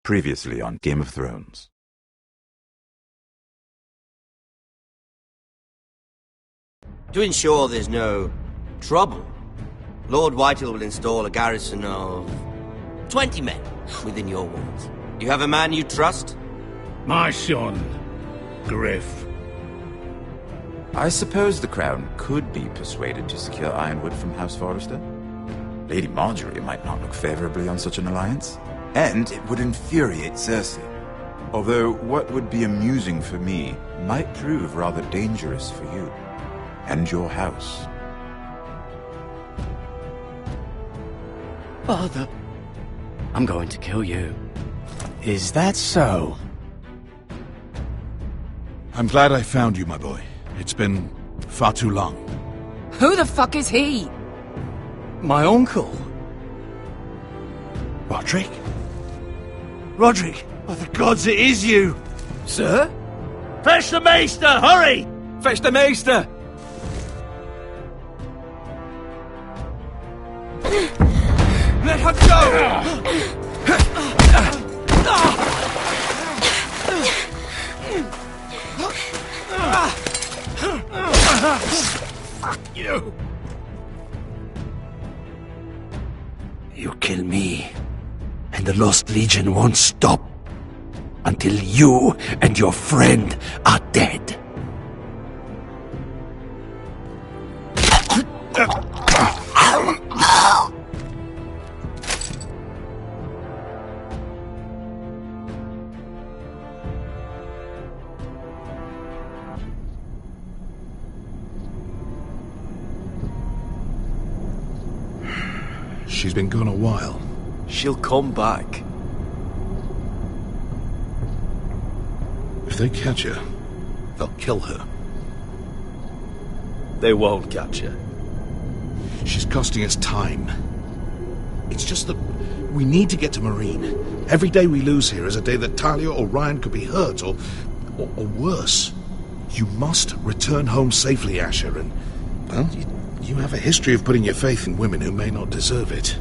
Previously on Game of Thrones. To ensure there's no trouble, Lord Whitehill will install a garrison of 20 men within your walls. Do you have a man you trust? My son, Griff. I suppose the Crown could be persuaded to secure Ironwood from House Forrester. Lady Marjorie might not look favorably on such an alliance, and it would infuriate Cersei. Although what would be amusing for me might prove rather dangerous for you and your house. Father, I'm going to kill you. Is that so? I'm glad I found you, my boy. It's been far too long. Who the fuck is he? My uncle. Roderick? Roderick! By the gods, it is you! Sir? Fetch the Maester! Hurry! Fetch the Maester! Let her go! Fuck you! You kill me, and the Lost Legion won't stop until you and your friend are dead. She's been gone a while. She'll come back. If they catch her, they'll kill her. They won't catch her. She's costing us time. It's just that we need to get to Marine. Every day we lose here is a day that Talia or Ryan could be hurt, or worse. You must return home safely, Asher, and, well, you have a history of putting your faith in women who may not deserve it.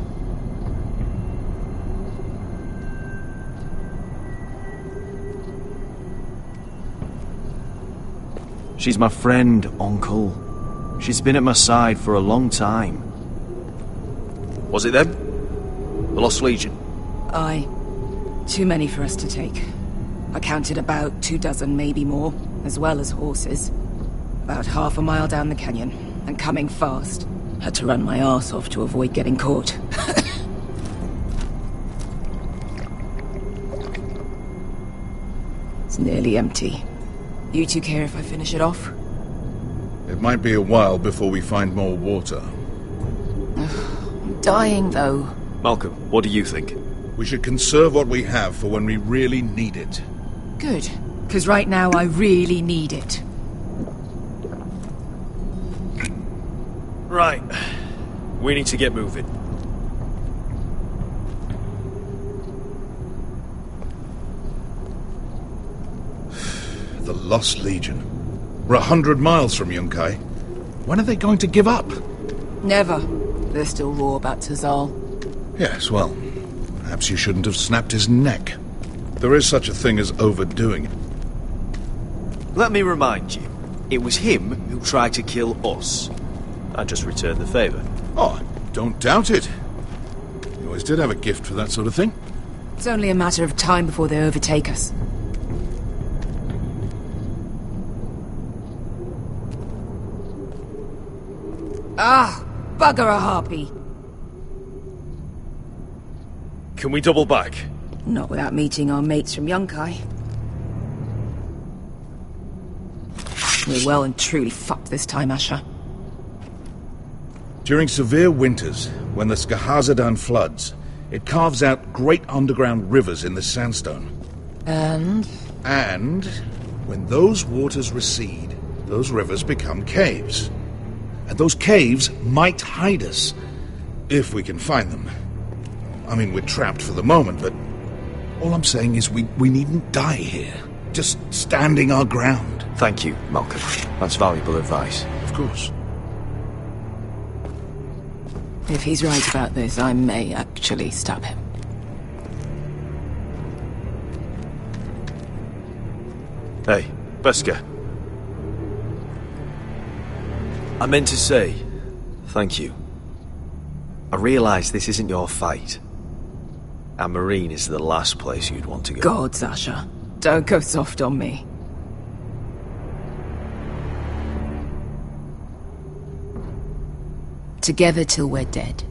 She's my friend, Uncle. She's been at my side for a long time. Was it them? The Lost Legion? Aye. Too many for us to take. I counted about 24, maybe more, as well as horses. About half a mile down the canyon, and coming fast. Had to run my arse off to avoid getting caught. It's nearly empty. You two care if I finish it off? It might be a while before we find more water. I'm dying, though. Malcolm, what do you think? We should conserve what we have for when we really need it. Good. Because right now I really need it. Right. We need to get moving. The Lost Legion. We're 100 miles from Yunkai. When are they going to give up? Never. They're still raw about Tazal. Yes, well, perhaps you shouldn't have snapped his neck. There is such a thing as overdoing it. Let me remind you, it was him who tried to kill us. I just returned the favor. Oh, don't doubt it. You always did have a gift for that sort of thing. It's only a matter of time before they overtake us. Ah, bugger a harpy. Can we double back? Not without meeting our mates from Yunkai. We're well and truly fucked this time, Asher. During severe winters, when the Skahazadan floods, it carves out great underground rivers in the sandstone. And when those waters recede, those rivers become caves. And those caves might hide us, if we can find them. I mean, we're trapped for the moment, but all I'm saying is we needn't die here. Just standing our ground. Thank you, Malcolm. That's valuable advice. Of course. if he's right about this, I may actually stab him. Hey, Beskha. I meant to say, thank you. I realise this isn't your fight. And Meereen is the last place you'd want to go. God, Sasha. Don't go soft on me. Together till we're dead.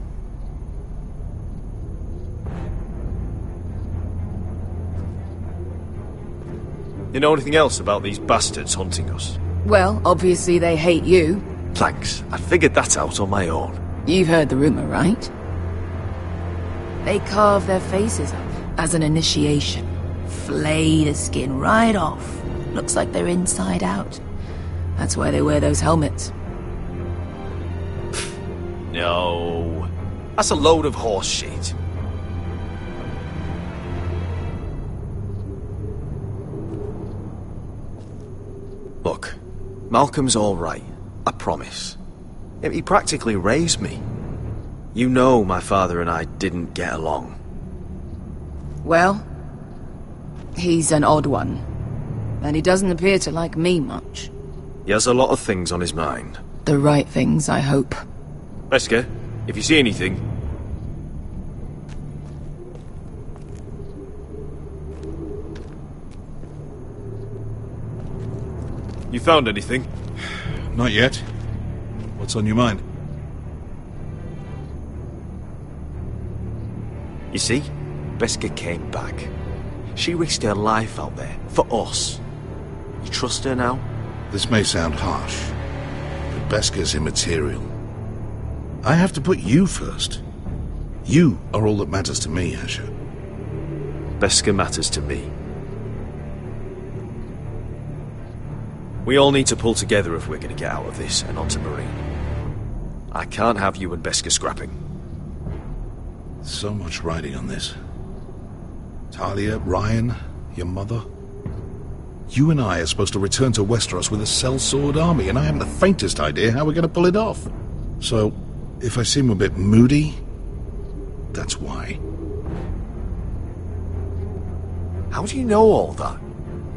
You know anything else about these bastards hunting us? Well, obviously they hate you. Thanks. I figured that out on my own. You've heard the rumor, right? They carve their faces up as an initiation. Flay the skin right off. Looks like they're inside out. That's why they wear those helmets. No. That's a load of horse shit. Look, Malcolm's all right. I promise. He practically raised me. You know my father and I didn't get along. Well, he's an odd one. And he doesn't appear to like me much. He has a lot of things on his mind. The right things, I hope. Beskha, if you see anything... You found anything? Not yet. What's on your mind? You see? Beskha came back. She risked her life out there, for us. You trust her now? This may sound harsh, but Beskha's immaterial. I have to put you first. You are all that matters to me, Asher. Beskha matters to me. We all need to pull together if we're going to get out of this and onto Meereen. I can't have you and Beskha scrapping. So much riding on this. Talia, Ryan, your mother. You and I are supposed to return to Westeros with a sellsword army, and I haven't the faintest idea how we're going to pull it off. So, if I seem a bit moody, that's why. How do you know all that?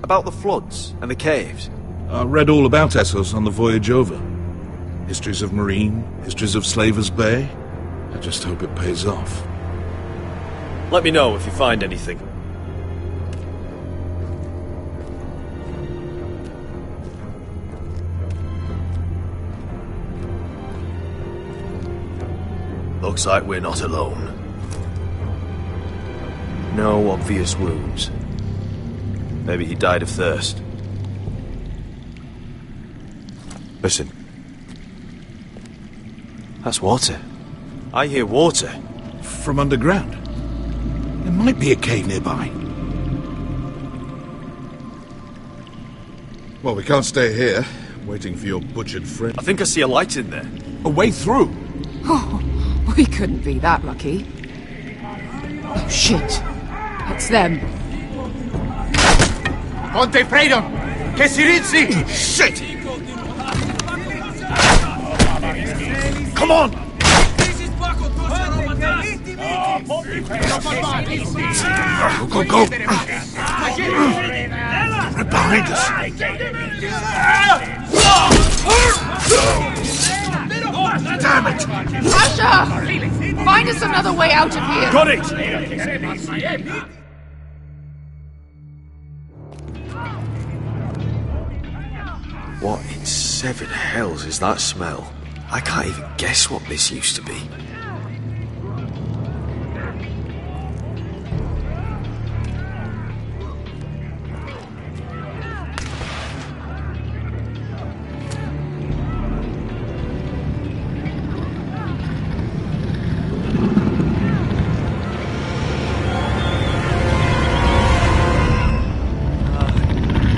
About the floods and the caves? I read all about Essos on the voyage over. Histories of Meereen, histories of Slaver's Bay. I just hope it pays off. Let me know if you find anything. Looks like we're not alone. No obvious wounds. Maybe he died of thirst. Listen. That's water. I hear water. From underground. There might be a cave nearby. Well, we can't stay here, waiting for your butchered friend. I think I see a light in there. A way through! Oh, we couldn't be that lucky. Oh, shit. It's them. Ponte Freedom! Che si rizzi! Shit! Come on! Go, go, go! Right behind us! Damn it! Asher! Find us another way out of here! Got it! What in seven hells is that smell? I can't even guess what this used to be.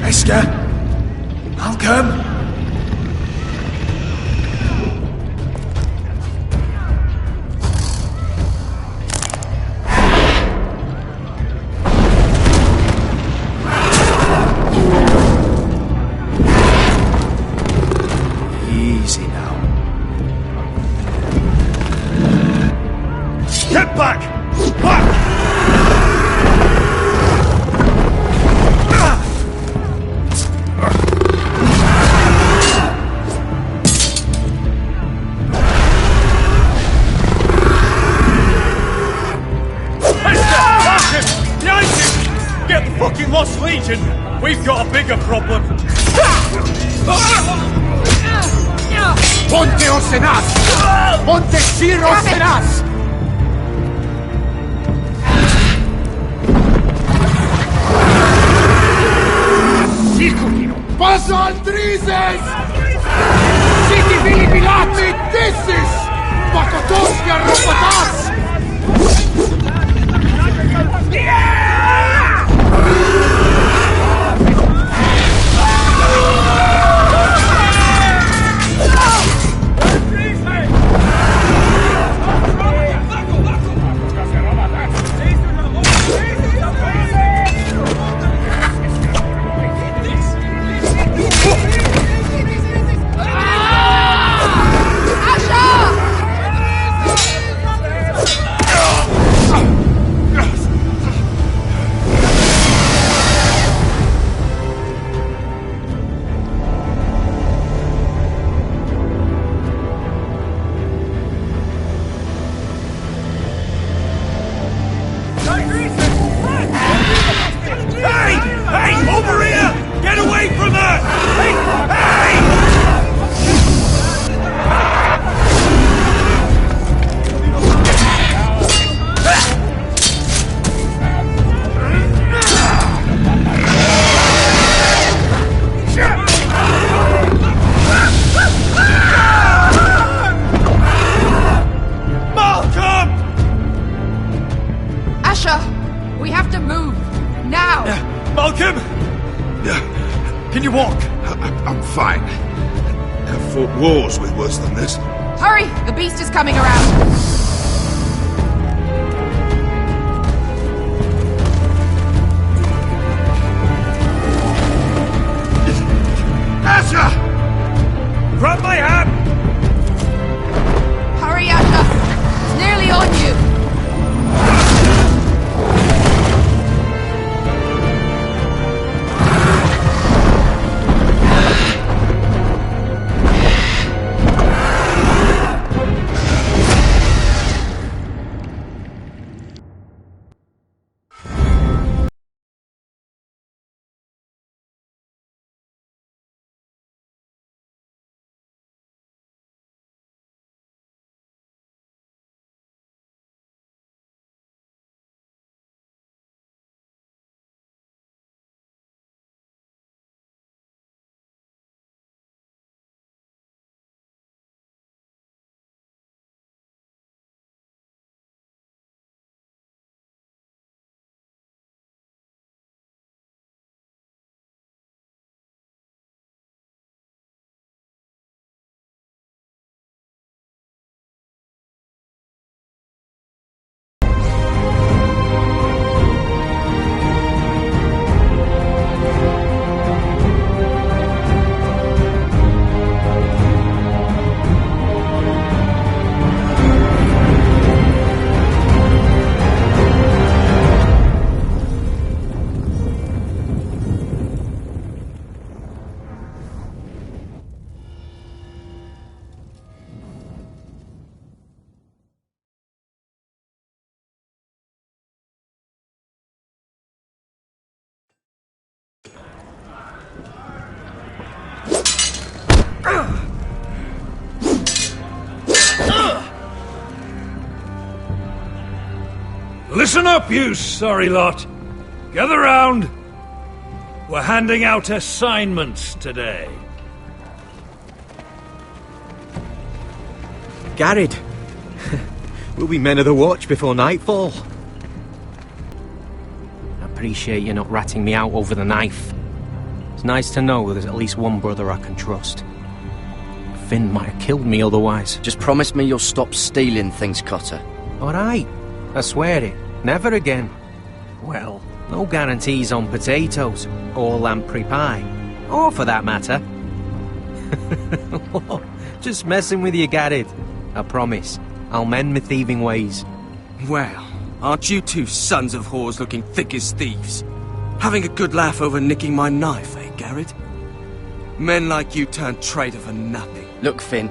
Beskha? Malcolm? Easy now. Get back! fucking Lost Legion! We've got a bigger problem! Ponte Osenas! Ponte Sir Osenas! Sikulino! Pasa Aldrizes! Siti Vilipilat! Mittissis! Pakotoski Arropatas! We have to move! Now! Malcolm! Can you walk? I'm fine. I've fought wars with worse than this. Hurry! The beast is coming around! Asher! Grab my hand! Hurry, Asher! It's nearly on you! Listen up, you sorry lot. Gather round. We're handing out assignments today. Gared. We'll be men of the watch before nightfall. I appreciate you not ratting me out over the knife. It's nice to know there's at least one brother I can trust. Finn might have killed me otherwise. Just promise me you'll stop stealing things, Cotter. Alright, I swear it. Never again. Well, no guarantees on potatoes, or lamprey pie. Or for that matter. Just messing with you, Gared. I promise. I'll mend my thieving ways. Well, aren't you two sons of whores looking thick as thieves? Having a good laugh over nicking my knife, eh, Gared? Men like you turn traitor for nothing. Look, Finn,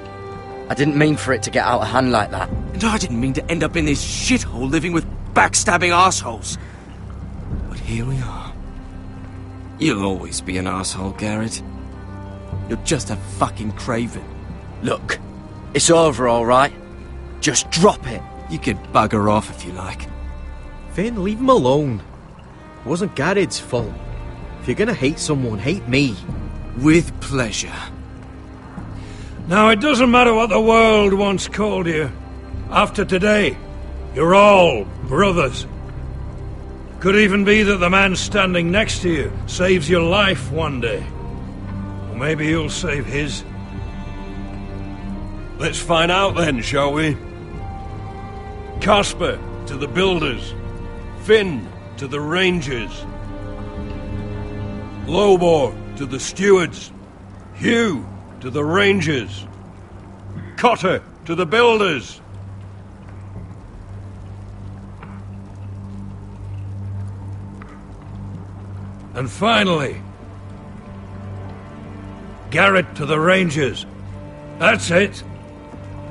I didn't mean for it to get out of hand like that. And I didn't mean to end up in this shithole living with backstabbing assholes. But here we are. You'll always be an asshole, Garrett. You're just a fucking craven. Look, it's over, all right? Just drop it. You could bugger off if you like. Finn, leave him alone. It wasn't Garrett's fault. If you're gonna hate someone, hate me. With pleasure. Now, it doesn't matter what the world once called you. After today, you're all brothers. Could even be that the man standing next to you saves your life one day. Or maybe you'll save his. Let's find out then, shall we? Casper to the builders. Finn to the rangers. Lobor to the stewards. Hugh to the rangers. Cotter to the builders. And finally, Garrett to the rangers. That's it.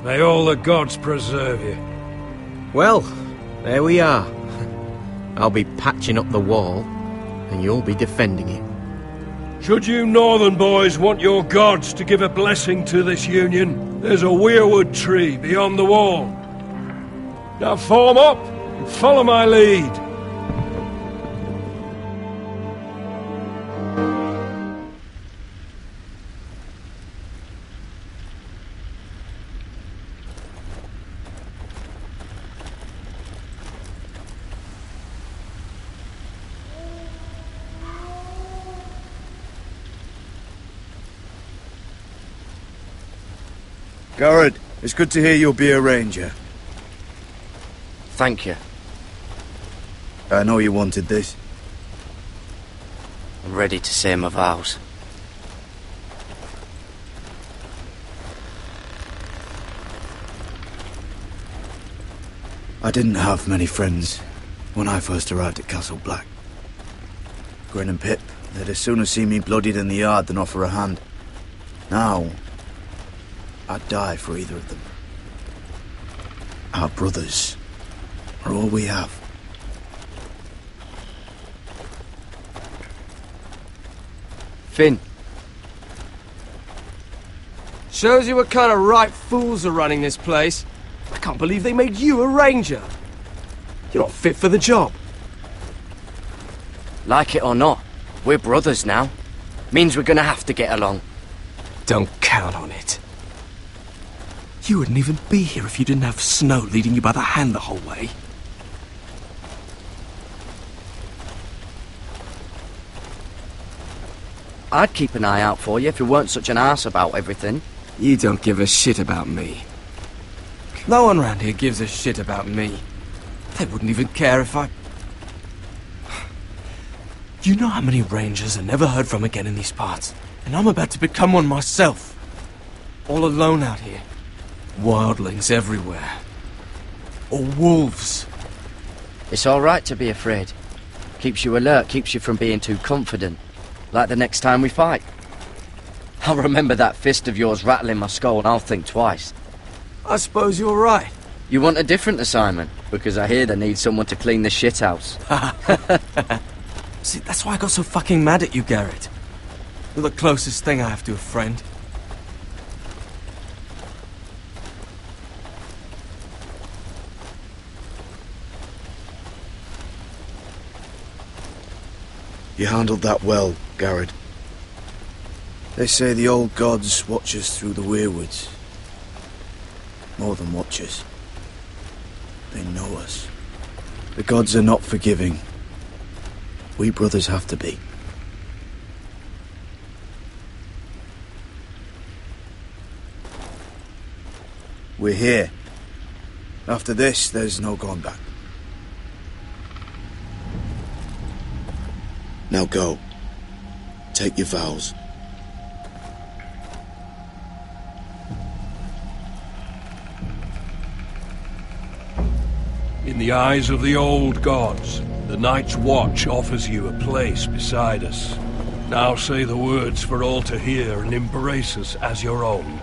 May all the gods preserve you. Well, there we are. I'll be patching up the wall, and you'll be defending it. Should you northern boys want your gods to give a blessing to this union, there's a weirwood tree beyond the wall. Now form up and follow my lead. Garrett, it's good to hear you'll be a ranger. Thank you. I know you wanted this. I'm ready to say my vows. I didn't have many friends when I first arrived at Castle Black. Grin and Pip, they'd as soon have seen me bloodied in the yard than offer a hand. Now, I'd die for either of them. Our brothers are all we have. Finn. Shows you what kind of right fools are running this place. I can't believe they made you a ranger. You're not fit for the job. Like it or not, we're brothers now. Means we're gonna have to get along. Don't count on it. You wouldn't even be here if you didn't have Snow leading you by the hand the whole way. I'd keep an eye out for you if you weren't such an arse about everything. You don't give a shit about me. No one around here gives a shit about me. They wouldn't even care if I... You know how many rangers are never heard from again in these parts? And I'm about to become one myself. All alone out here. Wildlings everywhere. Or wolves. It's all right to be afraid. Keeps you alert, keeps you from being too confident. Like the next time we fight. I'll remember that fist of yours rattling my skull and I'll think twice. I suppose you're right. You want a different assignment? Because I hear they need someone to clean the shithouse. See, that's why I got so fucking mad at you, Garrett. You're the closest thing I have to a friend. You handled that well, Garrett. They say the old gods watch us through the weirwoods. More than watch us. They know us. The gods are not forgiving. We brothers have to be. We're here. After this, there's no going back. Now go. Take your vows. In the eyes of the old gods, the Night's Watch offers you a place beside us. Now say the words for all to hear and embrace us as your own.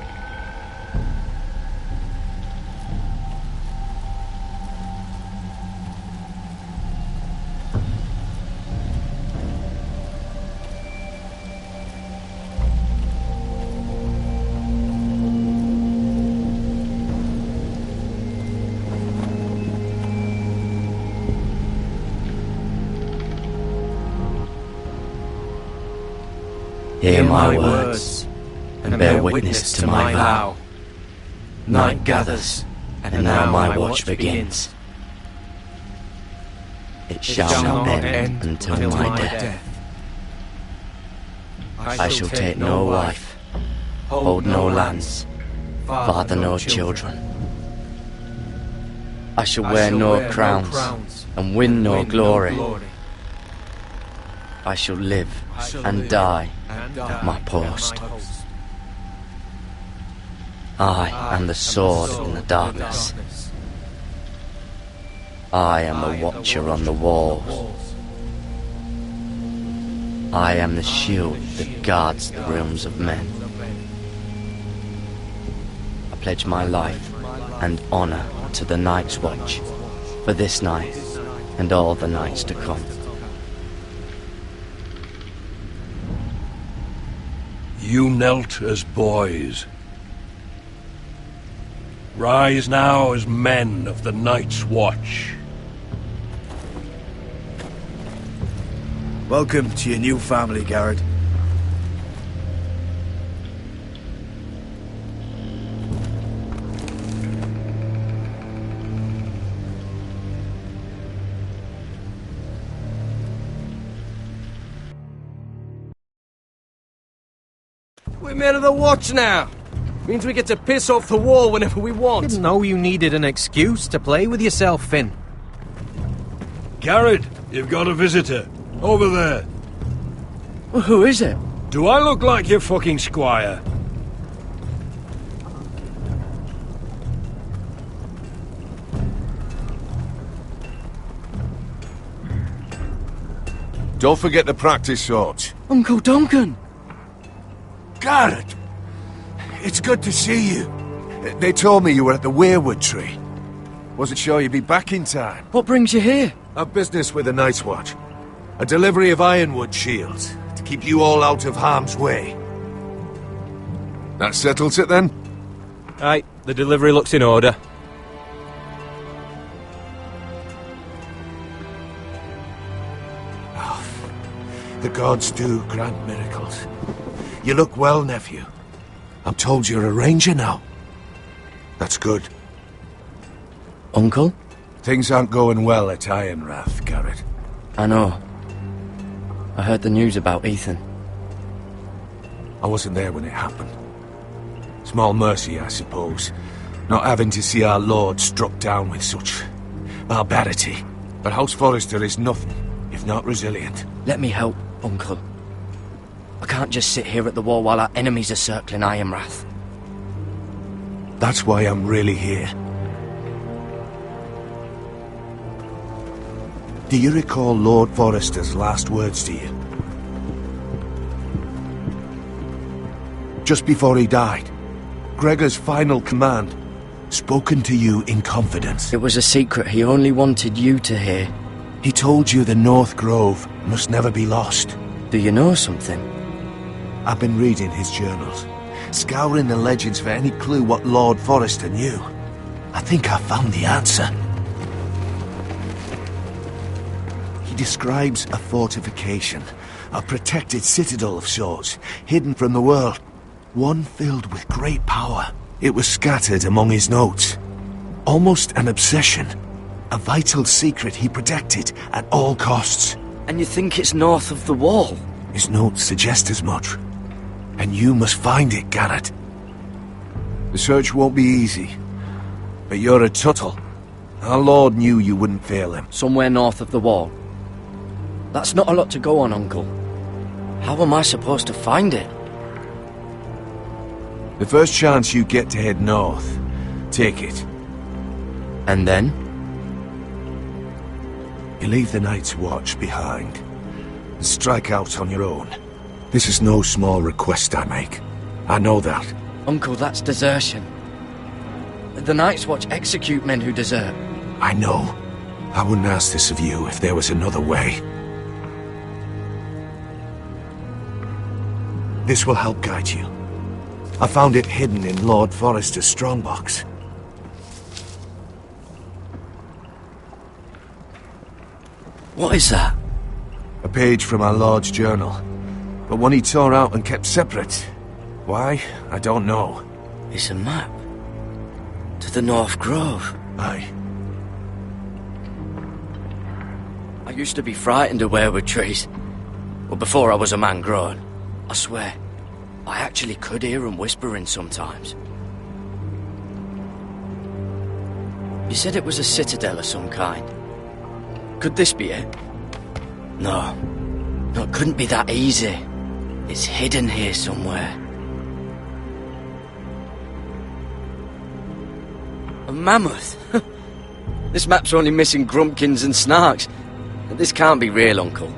Hear my words, and bear witness to my vow. Night gathers, and now my watch begins. It shall not end until my death. I shall take no wife, hold no lands, father no children. I shall wear no crowns, and win no glory. I shall live and die at my post. I am the sword in the darkness. I am the watcher on the walls. I am the shield that guards the realms of men. I pledge my life and honor to the Night's Watch for this night and all the nights to come. You knelt as boys. Rise now as men of the Night's Watch. Welcome to your new family, Garrett. We're men of the Watch now. Means we get to piss off the wall whenever we want. Didn't know you needed an excuse to play with yourself, Finn. Garrett, you've got a visitor. Over there. Well, who is it? Do I look like your fucking squire? Don't forget to practice swords. Uncle Duncan! Garrett! It's good to see you. They told me you were at the Weirwood Tree. Wasn't sure you'd be back in time. What brings you here? I've business with the Night's Watch. A delivery of ironwood shields, to keep you all out of harm's way. That settles it then? Aye, the delivery looks in order. Oh, the gods do grant miracles. You look well, nephew. I'm told you're a ranger now. That's good. Uncle? Things aren't going well at Ironrath, Garrett. I know. I heard the news about Ethan. I wasn't there when it happened. Small mercy, I suppose, not having to see our lord struck down with such barbarity. But House Forrester is nothing, if not resilient. Let me help, Uncle. I can't just sit here at the wall while our enemies are circling Ironrath. That's why I'm really here. Do you recall Lord Forrester's last words to you? Just before he died, Gregor's final command, spoken to you in confidence. It was a secret he only wanted you to hear. He told you the North Grove must never be lost. Do you know something? I've been reading his journals, scouring the legends for any clue what Lord Forrester knew. I think I found the answer. He describes a fortification, a protected citadel of sorts, hidden from the world, one filled with great power. It was scattered among his notes. Almost an obsession, a vital secret he protected at all costs. And you think it's north of the wall? His notes suggest as much. And you must find it, Garrett. The search won't be easy, but you're a Tuttle. Our Lord knew you wouldn't fail him. Somewhere north of the wall. That's not a lot to go on, Uncle. How am I supposed to find it? The first chance you get to head north, take it. And then? You leave the Night's Watch behind, and strike out on your own. This is no small request I make. I know that. Uncle, that's desertion. The Night's Watch execute men who desert. I know. I wouldn't ask this of you if there was another way. This will help guide you. I found it hidden in Lord Forrester's strongbox. What is that? A page from our Lord's journal. but one he tore out and kept separate. Why? I don't know. It's a map. To the North Grove. Aye. I used to be frightened of weirwood trees. Well, before I was a man grown. I swear, I actually could hear them whispering sometimes. You said it was a citadel of some kind. Could this be it? No. No, it couldn't be that easy. It's hidden here somewhere. A mammoth? This map's only missing grumpkins and snarks. This can't be real, Uncle.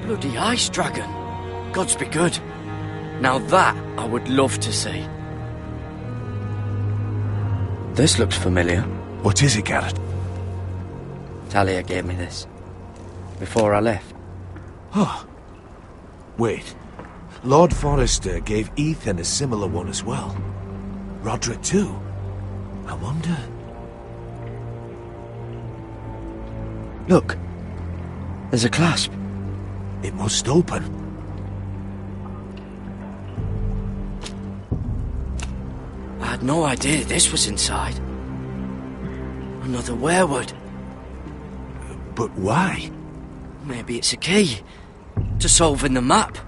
Bloody ice dragon. Gods be good. Now that I would love to see. This looks familiar. What is it, Garrett? Talia gave me this. Before I left. Oh. Wait. Lord Forrester gave Ethan a similar one as well. Roderick too. I wonder... Look. There's a clasp. It must open. I had no idea this was inside. Another weirwood. But why? Maybe it's a key to solving the map.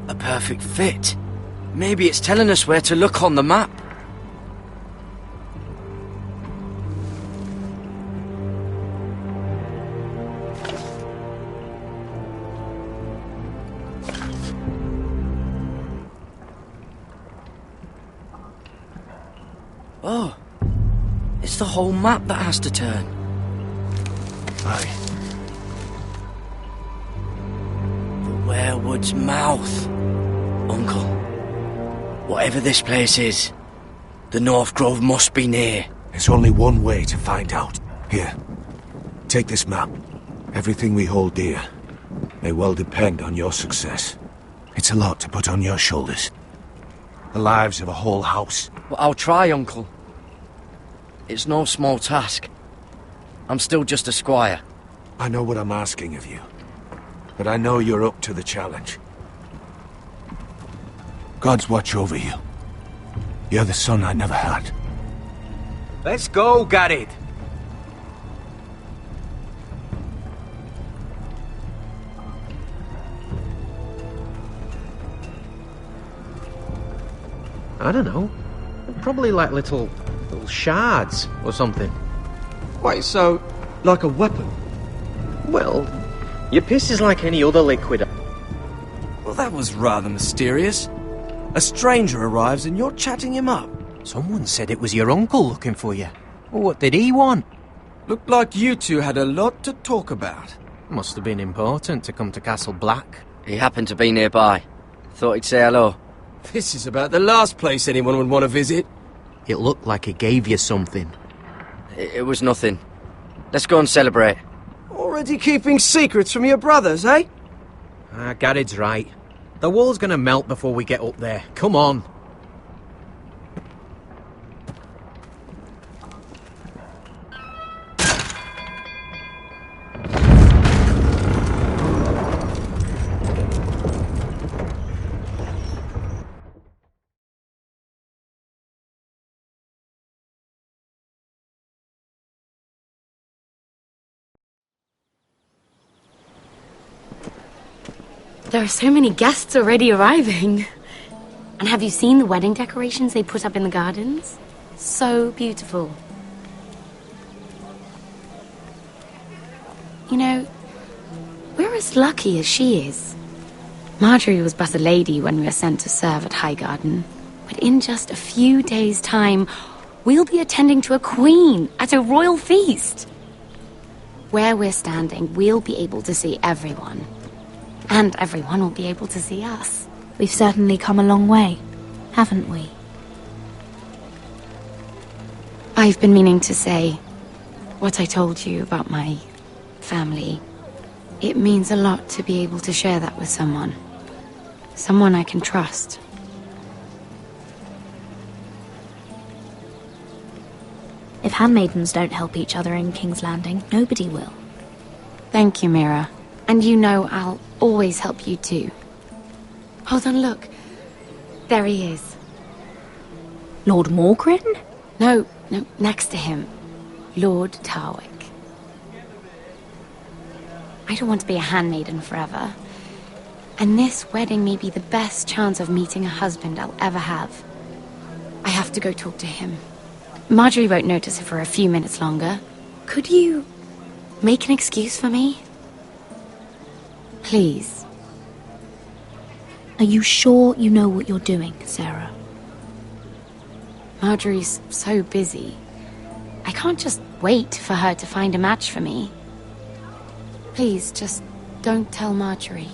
A perfect fit. Maybe it's telling us where to look on the map. Oh, it's the whole map that has to turn. Aye. The weirwood's mouth. Uncle, whatever this place is, the North Grove must be near. There's only one way to find out. Here, take this map. Everything we hold dear may well depend on your success. It's a lot to put on your shoulders. The lives of a whole house. Well, I'll try, Uncle. It's no small task. I'm still just a squire. I know what I'm asking of you, but I know you're up to the challenge. Gods watch over you. You're the son I never had. Let's go, Garrett. I don't know. Probably like little shards or something. Wait, so, like a weapon? Well, your piss is like any other liquid. Well, that was rather mysterious. A stranger arrives and you're chatting him up. Someone said it was your uncle looking for you. Well, what did he want? Looked like you two had a lot to talk about. Must have been important to come to Castle Black. He happened to be nearby. Thought he'd say hello. This is about the last place anyone would want to visit. It looked like he gave you something. It was nothing. Let's go and celebrate. Already keeping secrets from your brothers, eh? Garrett's right. The wall's gonna melt before we get up there. Come on. There are so many guests already arriving. And have you seen the wedding decorations they put up in the gardens? So beautiful. You know, we're as lucky as she is. Marjorie was but a lady when we were sent to serve at Highgarden. But in just a few days' time, we'll be attending to a queen at a royal feast. Where we're standing, we'll be able to see everyone. And everyone will be able to see us. We've certainly come a long way, haven't we? I've been meaning to say what I told you about my family. It means a lot to be able to share that with someone. Someone I can trust. If handmaidens don't help each other in King's Landing, nobody will. Thank you, Mira. And you know I'll always help you too. Hold on, look. There he is. Lord Morgrin? No, next to him. Lord Tarwick. I don't want to be a handmaiden forever. And this wedding may be the best chance of meeting a husband I'll ever have. I have to go talk to him. Marjorie won't notice it for a few minutes longer. Could you make an excuse for me? Please. Are you sure you know what you're doing, Sarah? Marjorie's so busy. I can't just wait for her to find a match for me. Please, just don't tell Marjorie.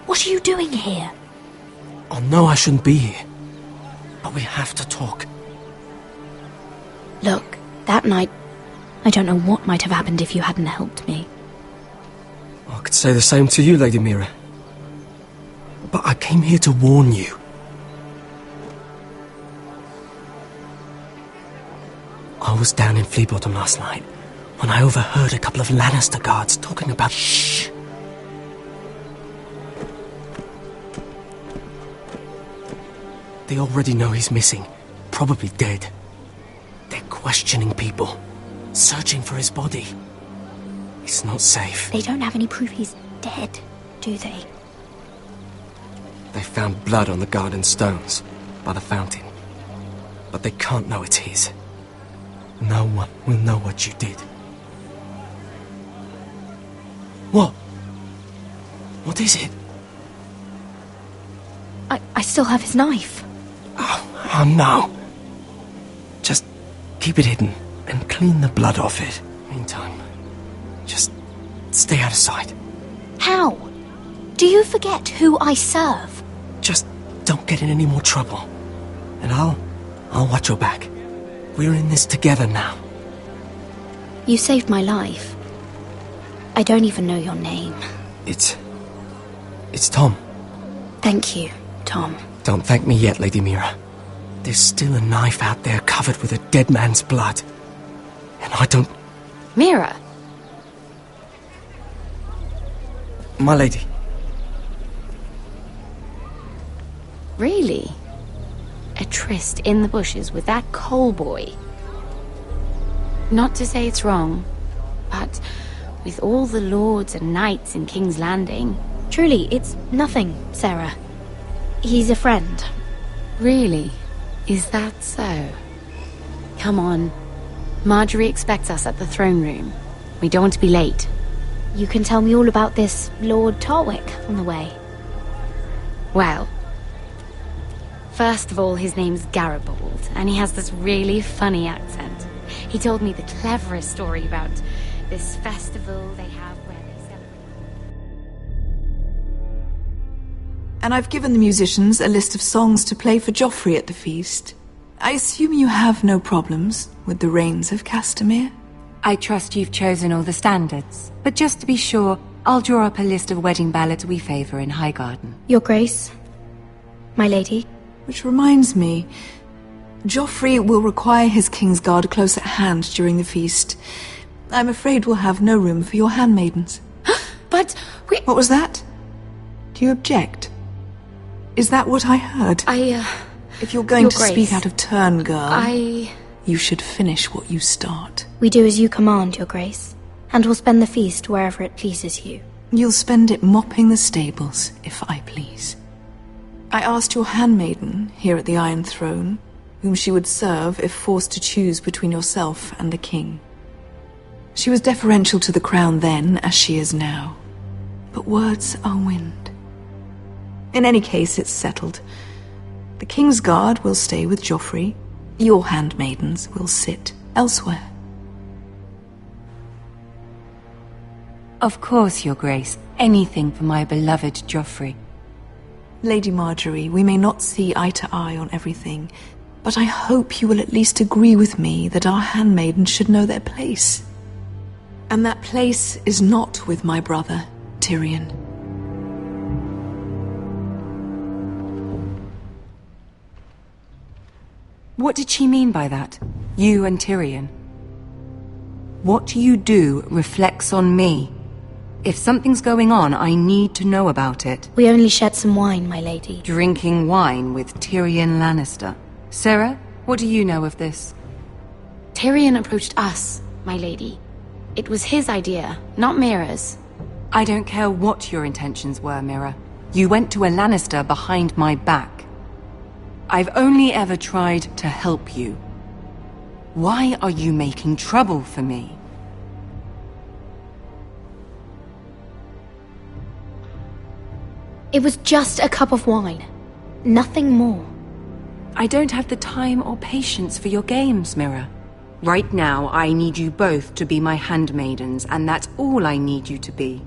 What are you doing here? I know I shouldn't be here, but we have to talk. Look, that night, I don't know what might have happened if you hadn't helped me. I could say the same to you, Lady Mira. But I came here to warn you. I was down in Flea Bottom last night when I overheard a couple of Lannister guards talking about... Shh! They already know he's missing, probably dead. They're questioning people, searching for his body. It's not safe. They don't have any proof he's dead, do they? They found blood on the garden stones by the fountain, but they can't know it's his. No one will know what you did. What? What is it? I still have his knife. Oh no. Just keep it hidden and clean the blood off it. Meantime, just stay out of sight. How? Do you forget who I serve? Just don't get in any more trouble. And I'll watch your back. We're in this together now. You saved my life. I don't even know your name. It's Tom. Thank you, Tom. Don't thank me yet, Lady Mira. There's still a knife out there covered with a dead man's blood. And I don't... Mira! My lady. Really? A tryst in the bushes with that Cole boy? Not to say it's wrong, but with all the lords and knights in King's Landing... Truly, it's nothing, Sarah. He's a friend. Really? Is that so? Come on. Marjorie expects us at the throne room. We don't want to be late. You can tell me all about this Lord Tarwick on the way. Well, first of all, his name's Garibald, and he has this really funny accent. He told me the cleverest story about this festival they have where they celebrate... And I've given the musicians a list of songs to play for Joffrey at the feast. I assume you have no problems with the Rains of Castamere? I trust you've chosen all the standards, but just to be sure, I'll draw up a list of wedding ballads we favor in Highgarden. Your Grace, my lady. Which reminds me, Joffrey will require his Kingsguard close at hand during the feast. I'm afraid we'll have no room for your handmaidens. But we... What was that? Do you object? Is that what I heard? If you're going to speak out of turn, girl... You should finish what you start. We do as you command, Your Grace, and we'll spend the feast wherever it pleases you. You'll spend it mopping the stables, if I please. I asked your handmaiden, here at the Iron Throne, whom she would serve if forced to choose between yourself and the king. She was deferential to the crown then, as she is now. But words are wind. In any case, it's settled. The Kingsguard will stay with Joffrey, Your handmaidens will sit elsewhere. Of course, Your Grace. Anything for my beloved Joffrey. Lady Marjorie, we may not see eye to eye on everything, but I hope you will at least agree with me that our handmaidens should know their place. And that place is not with my brother, Tyrion. What did she mean by that? You and Tyrion? What you do reflects on me. If something's going on, I need to know about it. We only shared some wine, my lady. Drinking wine with Tyrion Lannister. Sarah, what do you know of this? Tyrion approached us, my lady. It was his idea, not Mira's. I don't care what your intentions were, Mira. You went to a Lannister behind my back. I've only ever tried to help you. Why are you making trouble for me? It was just a cup of wine. Nothing more. I don't have the time or patience for your games, Mira. Right now, I need you both to be my handmaidens, and that's all I need you to be.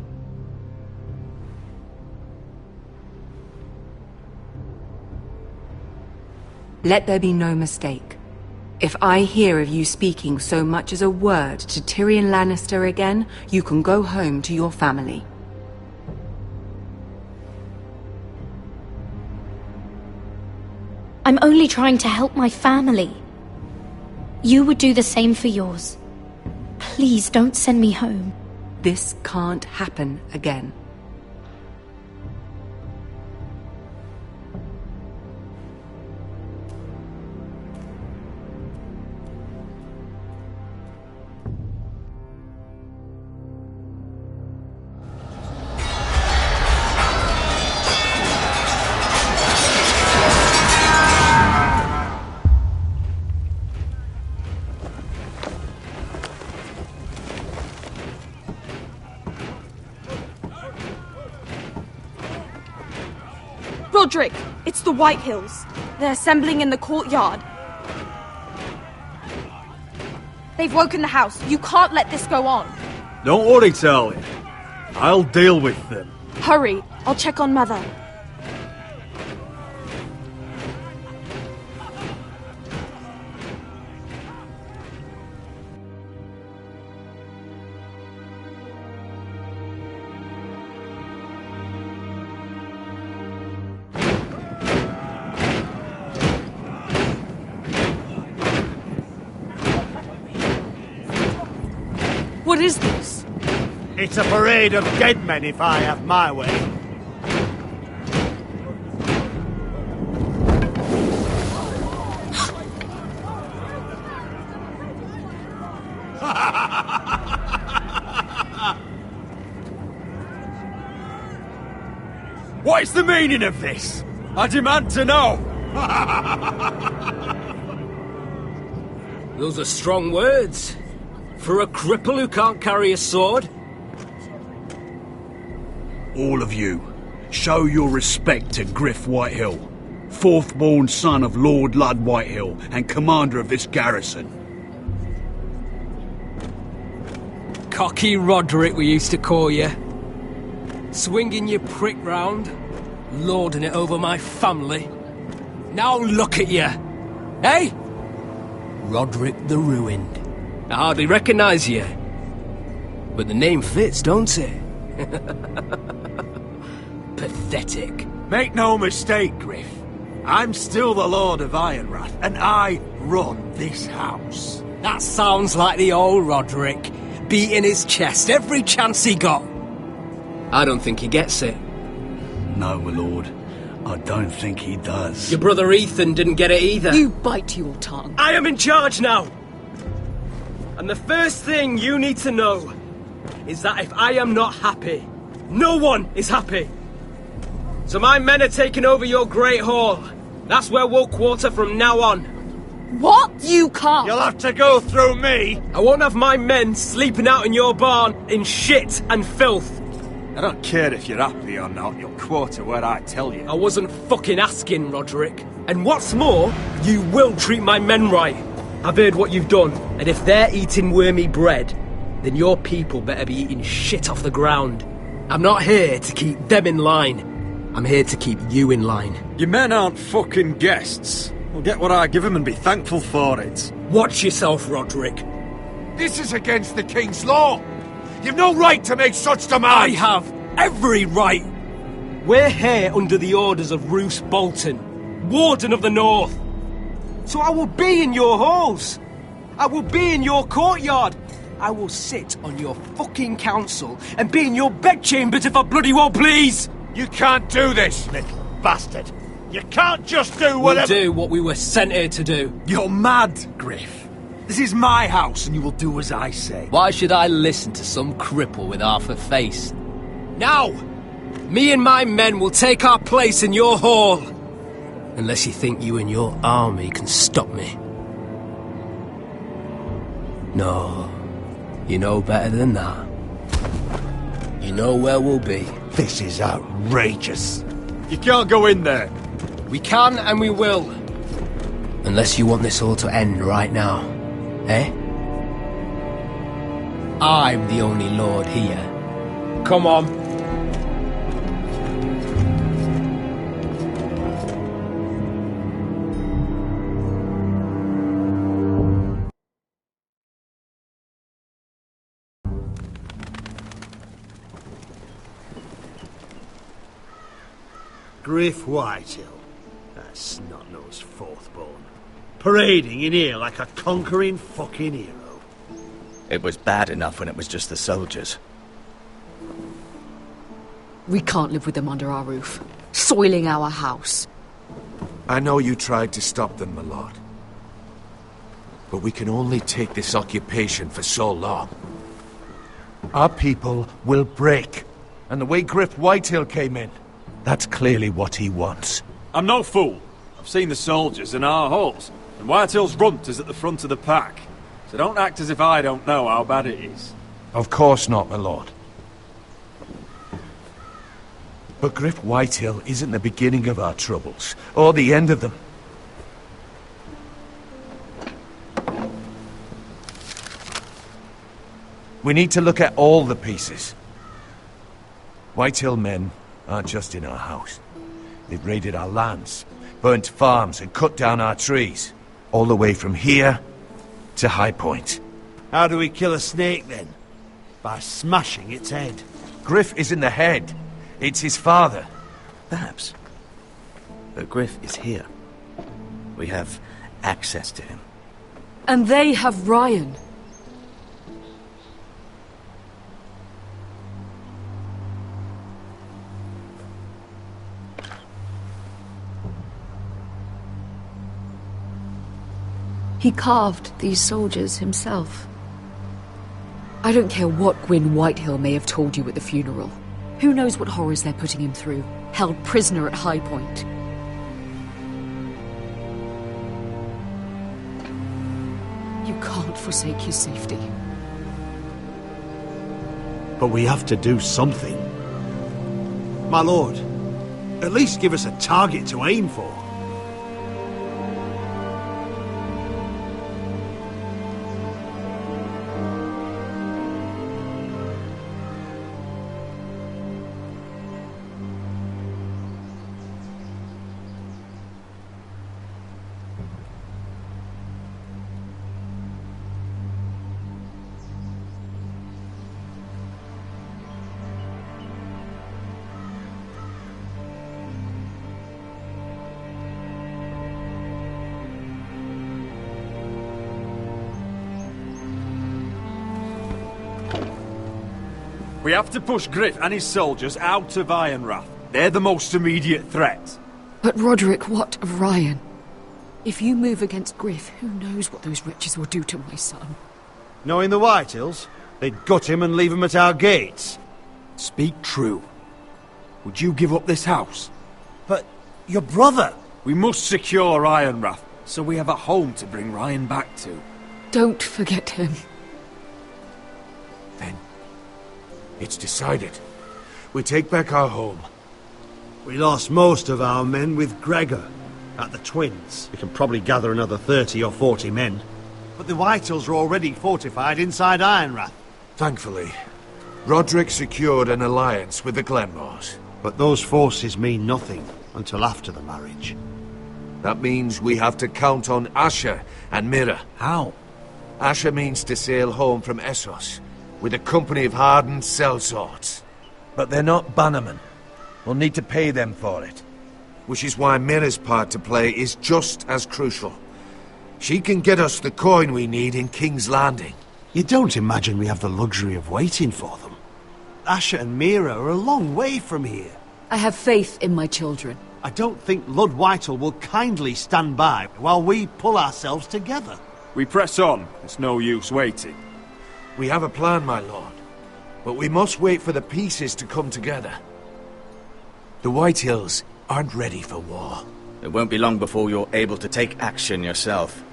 Let there be no mistake. If I hear of you speaking so much as a word to Tyrion Lannister again, you can go home to your family. I'm only trying to help my family. You would do the same for yours. Please don't send me home. This can't happen again. Roderick, it's the Whitehills. They're assembling in the courtyard. They've woken the house. You can't let this go on. Don't worry, Talia. I'll deal with them. Hurry, I'll check on Mother. What is this? It's a parade of dead men, if I have my way. What is the meaning of this? I demand to know! Those are strong words. For a cripple who can't carry a sword? All of you, show your respect to Griff Whitehill, fourth-born son of Lord Ludd Whitehill and commander of this garrison. Cocky Roderick, we used to call you. Swinging your prick round, lording it over my family. Now look at you! Hey? Roderick the Ruined. I hardly recognise you. But the name fits, don't it? Pathetic. Make no mistake, Griff. I'm still the Lord of Ironrath, and I run this house. That sounds like the old Roderick, beating his chest every chance he got. I don't think he gets it. No, my lord. I don't think he does. Your brother Ethan didn't get it either. You bite your tongue. I am in charge now! And the first thing you need to know is that if I am not happy, no one is happy. So my men are taking over your Great Hall. That's where we'll quarter from now on. What? You can't. You'll have to go through me. I won't have my men sleeping out in your barn in shit and filth. I don't care if you're happy or not, you'll quarter where I tell you. I wasn't fucking asking, Roderick. And what's more, you will treat my men right. I've heard what you've done, and if they're eating wormy bread, then your people better be eating shit off the ground. I'm not here to keep them in line. I'm here to keep you in line. Your men aren't fucking guests. We'll get what I give them and be thankful for it. Watch yourself, Roderick. This is against the King's law. You've no right to make such demands. I have every right. We're here under the orders of Roose Bolton, Warden of the North. So I will be in your halls. I will be in your courtyard. I will sit on your fucking council and be in your bedchambers if I bloody well please. You can't do this, Little bastard. You can't just do whatever... We'll do what we were sent here to do. You're mad, Griff. This is my house and you will do as I say. Why should I listen to some cripple with half a face? Now, me and my men will take our place in your hall. Unless you think you and your army can stop me. No, you know better than that. You know where we'll be. This is outrageous. You can't go in there. We can and we will. Unless you want this all to end right now. Eh? I'm the only lord here. Come on. Griff Whitehill. That snot-nosed fourth-born. Parading in here like a conquering fucking hero. It was bad enough when it was just the soldiers. We can't live with them under our roof, soiling our house. I know you tried to stop them, my lord. But we can only take this occupation for so long. Our people will break. And the way Griff Whitehill came in, that's clearly what he wants. I'm no fool. I've seen the soldiers in our halls, and Whitehill's runt is at the front of the pack. So don't act as if I don't know how bad it is. Of course not, my lord. But Griff Whitehill isn't the beginning of our troubles, or the end of them. We need to look at all the pieces. Whitehill men aren't just in our house. They've raided our lands, burnt farms and cut down our trees. All the way from here to High Point. How do we kill a snake then? By smashing its head. Griff isn't the head. It's his father. Perhaps. But Griff is here. We have access to him. And they have Ryan. He carved these soldiers himself. I don't care what Gwyn Whitehill may have told you at the funeral. Who knows what horrors they're putting him through, held prisoner at High Point. You can't forsake his safety. But we have to do something. My lord, at least give us a target to aim for. We have to push Griff and his soldiers out of Ironrath. They're the most immediate threat. But Roderick, what of Ryan? If you move against Griff, who knows what those wretches will do to my son? Knowing the Whitehills, they'd gut him and leave him at our gates. Speak true. Would you give up this house? But your brother... We must secure Ironrath, so we have a home to bring Ryan back to. Don't forget him. Then, it's decided. We take back our home. We lost most of our men with Gregor. At the Twins, we can probably gather another 30 or 40 men. But the Whitehills are already fortified inside Ironrath. Thankfully, Roderick secured an alliance with the Glenmores. But those forces mean nothing until after the marriage. That means we have to count on Asher and Mira. How? Asher means to sail home from Essos with a company of hardened sellswords. But they're not bannermen. We'll need to pay them for it. Which is why Mira's part to play is just as crucial. She can get us the coin we need in King's Landing. You don't imagine we have the luxury of waiting for them? Asher and Mira are a long way from here. I have faith in my children. I don't think Lord Whitehall will kindly stand by while we pull ourselves together. We press on. It's no use waiting. We have a plan, my lord. But we must wait for the pieces to come together. The Whitehills aren't ready for war. It won't be long before you're able to take action yourself.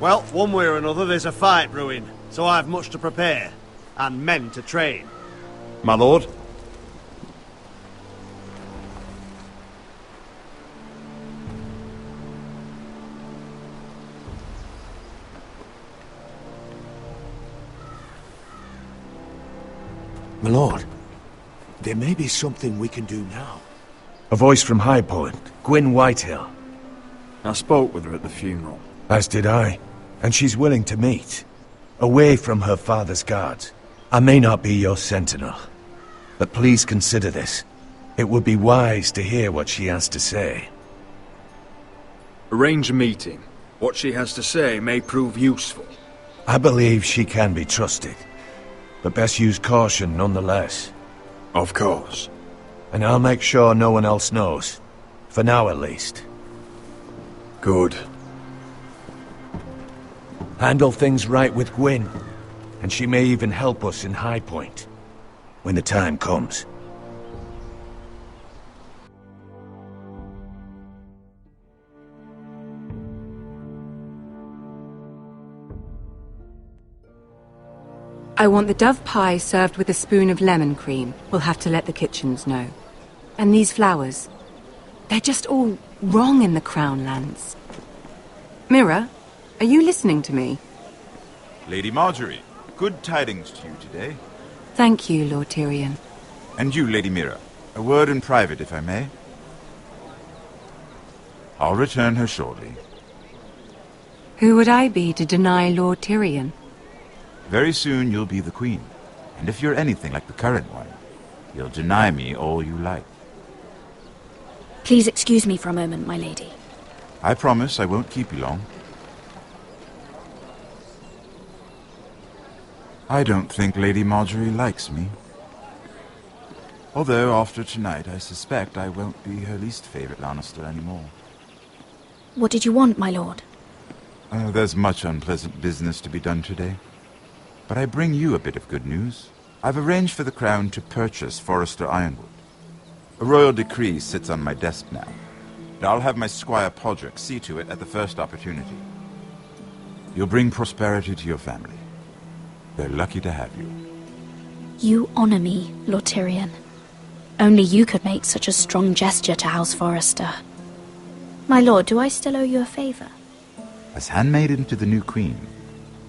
Well, one way or another there's a fight brewing, so I've much to prepare, and men to train. My lord? My lord, there may be something we can do now. A voice from High Point, Gwyn Whitehill. I spoke with her at the funeral. As did I, and she's willing to meet. Away from her father's guards. I may not be your sentinel, but please consider this. It would be wise to hear what she has to say. Arrange a meeting. What she has to say may prove useful. I believe she can be trusted, but best use caution nonetheless. Of course. And I'll make sure no one else knows. For now, at least. Good. Handle things right with Gwyn, and she may even help us in High Point, when the time comes. I want the dove pie served with a spoon of lemon cream. We'll have to let the kitchens know. And these flowers. They're just all wrong in the Crown lands. Mira, are you listening to me? Lady Marjorie, good tidings to you today. Thank you, Lord Tyrion. And you, Lady Mira. A word in private, if I may. I'll return her shortly. Who would I be to deny Lord Tyrion? Very soon you'll be the queen. And if you're anything like the current one, you'll deny me all you like. Please excuse me for a moment, my lady. I promise I won't keep you long. I don't think Lady Marjorie likes me. Although after tonight I suspect I won't be her least favorite Lannister anymore. What did you want, my lord? There's much unpleasant business to be done today. But I bring you a bit of good news. I've arranged for the Crown to purchase Forrester Ironwood. A royal decree sits on my desk now. And I'll have my squire Podrick see to it at the first opportunity. You'll bring prosperity to your family. They're lucky to have you. You honor me, Lord Tyrion. Only you could make such a strong gesture to House Forrester. My lord, do I still owe you a favor? As handmaiden to the new queen,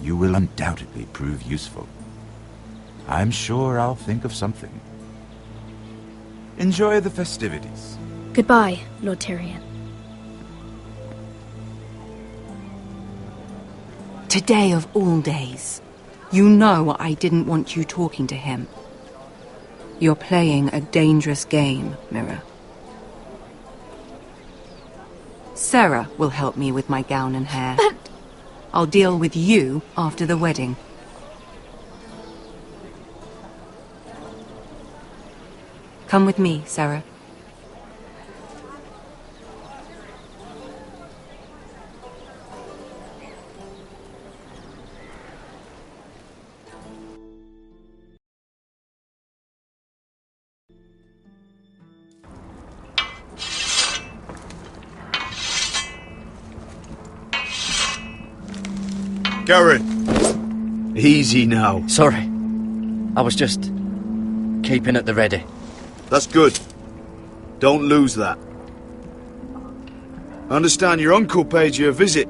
you will undoubtedly prove useful. I'm sure I'll think of something. Enjoy the festivities. Goodbye, Lord Tyrion. Today of all days. You know I didn't want you talking to him. You're playing a dangerous game, Mira. Sarah will help me with my gown and hair. But... I'll deal with you after the wedding. Come with me, Sarah. Garen! Easy now. Sorry. I was just keeping at the ready. That's good. Don't lose that. I understand your uncle paid you a visit.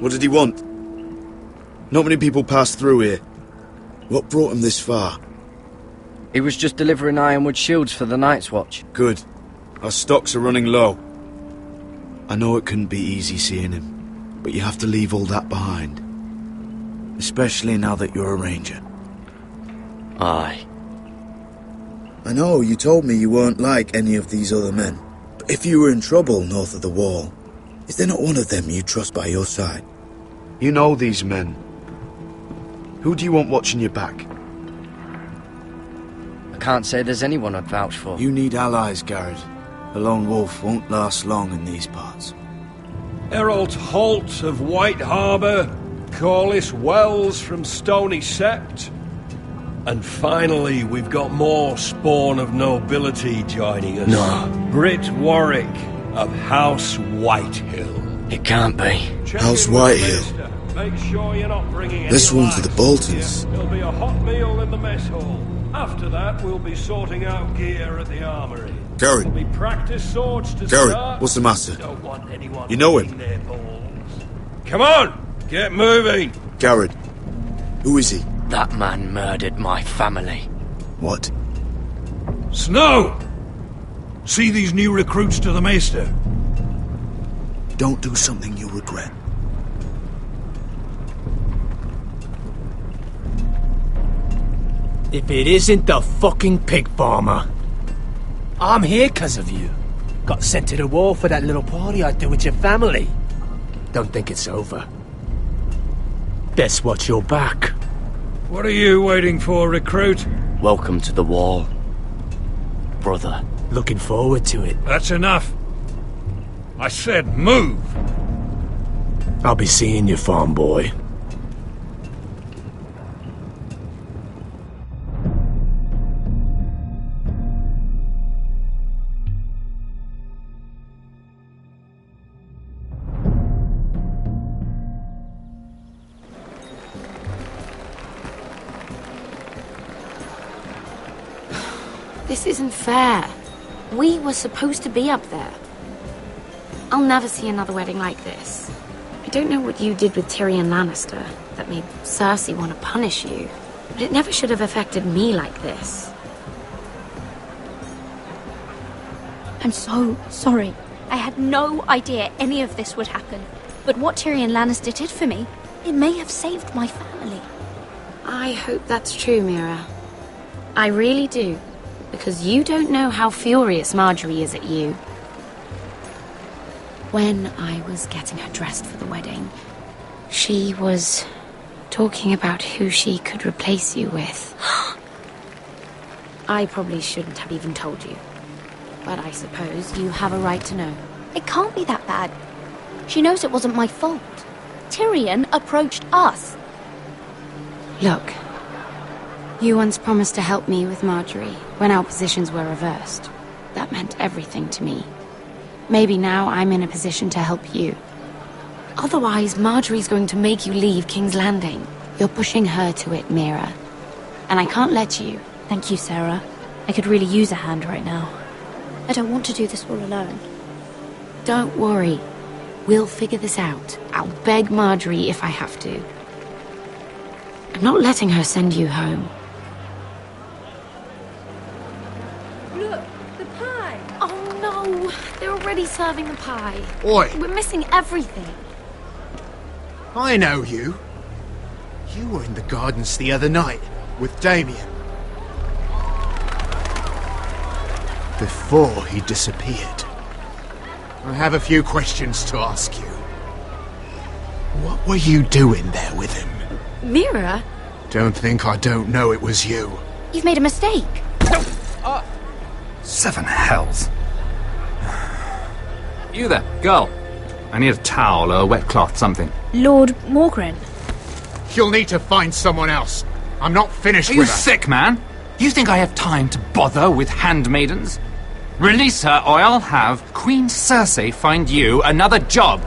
What did he want? Not many people pass through here. What brought him this far? He was just delivering ironwood shields for the Night's Watch. Good. Our stocks are running low. I know it couldn't be easy seeing him, but you have to leave all that behind. Especially now that you're a ranger. Aye. I know, you told me you weren't like any of these other men. But if you were in trouble north of the wall, is there not one of them you trust by your side? You know these men. Who do you want watching your back? I can't say there's anyone I'd vouch for. You need allies, Garrett. A lone wolf won't last long in these parts. Errol Holt of White Harbour, Corliss Wells from Stony Sept. And finally, we've got more spawn of nobility joining us. No. Britt Warwick of House Whitehill. It can't be. House Whitehill. Make sure you're not bringing This any one for the light. Boltons. There'll be a hot meal in the mess hall. After that, we'll be sorting out gear at the armory. Garrett. There'll be practice swords to Garrett, start. what's the matter? Don't want anyone You know him? licking their balls. Come on, get moving. Garrett. Who is he? That man murdered my family. What? Snow! See these new recruits to the Maester? Don't do something you'll regret. If it isn't the fucking pig farmer. I'm here 'cause of you. Got sent to the war for that little party I did with your family. Don't think it's over. Best watch your back. What are you waiting for, recruit? Welcome to the wall, brother. Looking forward to it. That's enough. I said move. I'll be seeing you, farm boy. This isn't fair. We were supposed to be up there. I'll never see another wedding like this. I don't know what you did with Tyrion Lannister that made Cersei want to punish you, but it never should have affected me like this. I'm so sorry. I had no idea any of this would happen. But what Tyrion Lannister did for me, it may have saved my family. I hope that's true, Mira. I really do. Because you don't know how furious Marjorie is at you. When I was getting her dressed for the wedding, she was talking about who she could replace you with. I probably shouldn't have even told you. But I suppose you have a right to know. It can't be that bad. She knows it wasn't my fault. Tyrion approached us. Look, you once promised to help me with Marjorie when our positions were reversed. That meant everything to me. Maybe now I'm in a position to help you. Otherwise, Marjorie's going to make you leave King's Landing. You're pushing her to it, Mira. And I can't let you. Thank you, Sarah. I could really use a hand right now. I don't want to do this all alone. Don't worry. We'll figure this out. I'll beg Marjorie if I have to. I'm not letting her send you home. Look, the pie! Oh no! They're already serving the pie. Oi! We're missing everything. I know you. You were in the gardens the other night with Damien. Before he disappeared. I have a few questions to ask you. What were you doing there with him? Mira? Don't think I don't know it was you. You've made a mistake. Seven hells. You there, girl. I need a towel or a wet cloth, something. Lord Morgren. You'll need to find someone else. I'm not finished Are you with her. sick, man? You think I have time to bother with handmaidens? Release her, or I'll have Queen Cersei find you another job.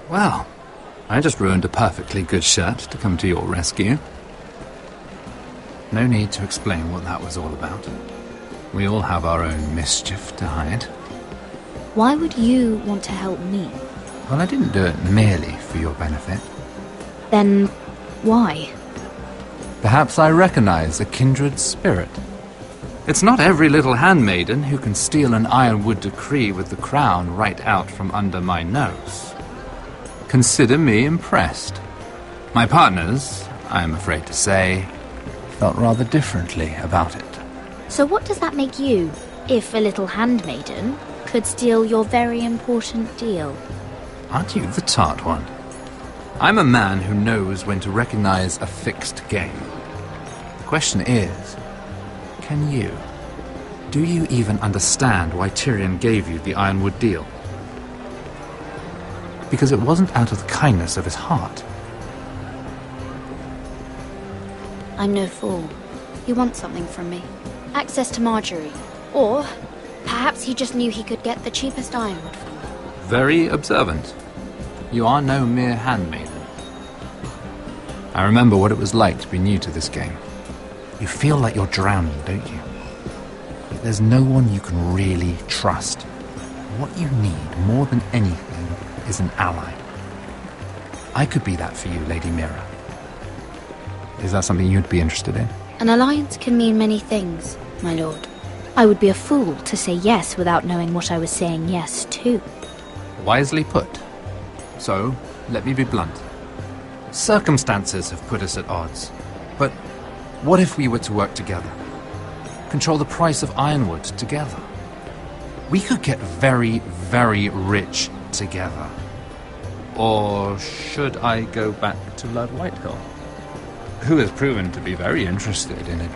Well, I just ruined a perfectly good shirt to come to your rescue. No need to explain what that was all about. We all have our own mischief to hide. Why would you want to help me? Well, I didn't do it merely for your benefit. Then why? Perhaps I recognize a kindred spirit. It's not every little handmaiden who can steal an Ironwood decree with the crown right out from under my nose. Consider me impressed. My partners, I am afraid to say, felt rather differently about it. So what does that make you, if a little handmaiden could steal your very important deal? Aren't you the tart one? I'm a man who knows when to recognize a fixed game. The question is, can you? Do you even understand why Tyrion gave you the Ironwood deal? Because it wasn't out of the kindness of his heart. I'm no fool. He wants something from me. Access to Marjorie. Or perhaps he just knew he could get the cheapest Ironwood from me. Very observant. You are no mere handmaiden. I remember what it was like to be new to this game. You feel like you're drowning, don't you? There's no one you can really trust. What you need, more than anything, is an ally. I could be that for you, Lady Mira. Is that something you'd be interested in? An alliance can mean many things, my lord. I would be a fool to say yes without knowing what I was saying yes to. Wisely put. So, let me be blunt. Circumstances have put us at odds. But what if we were to work together? Control the price of Ironwood together? We could get very, very rich together. Or should I go back to Lord Whitehill, who has proven to be very interested in it?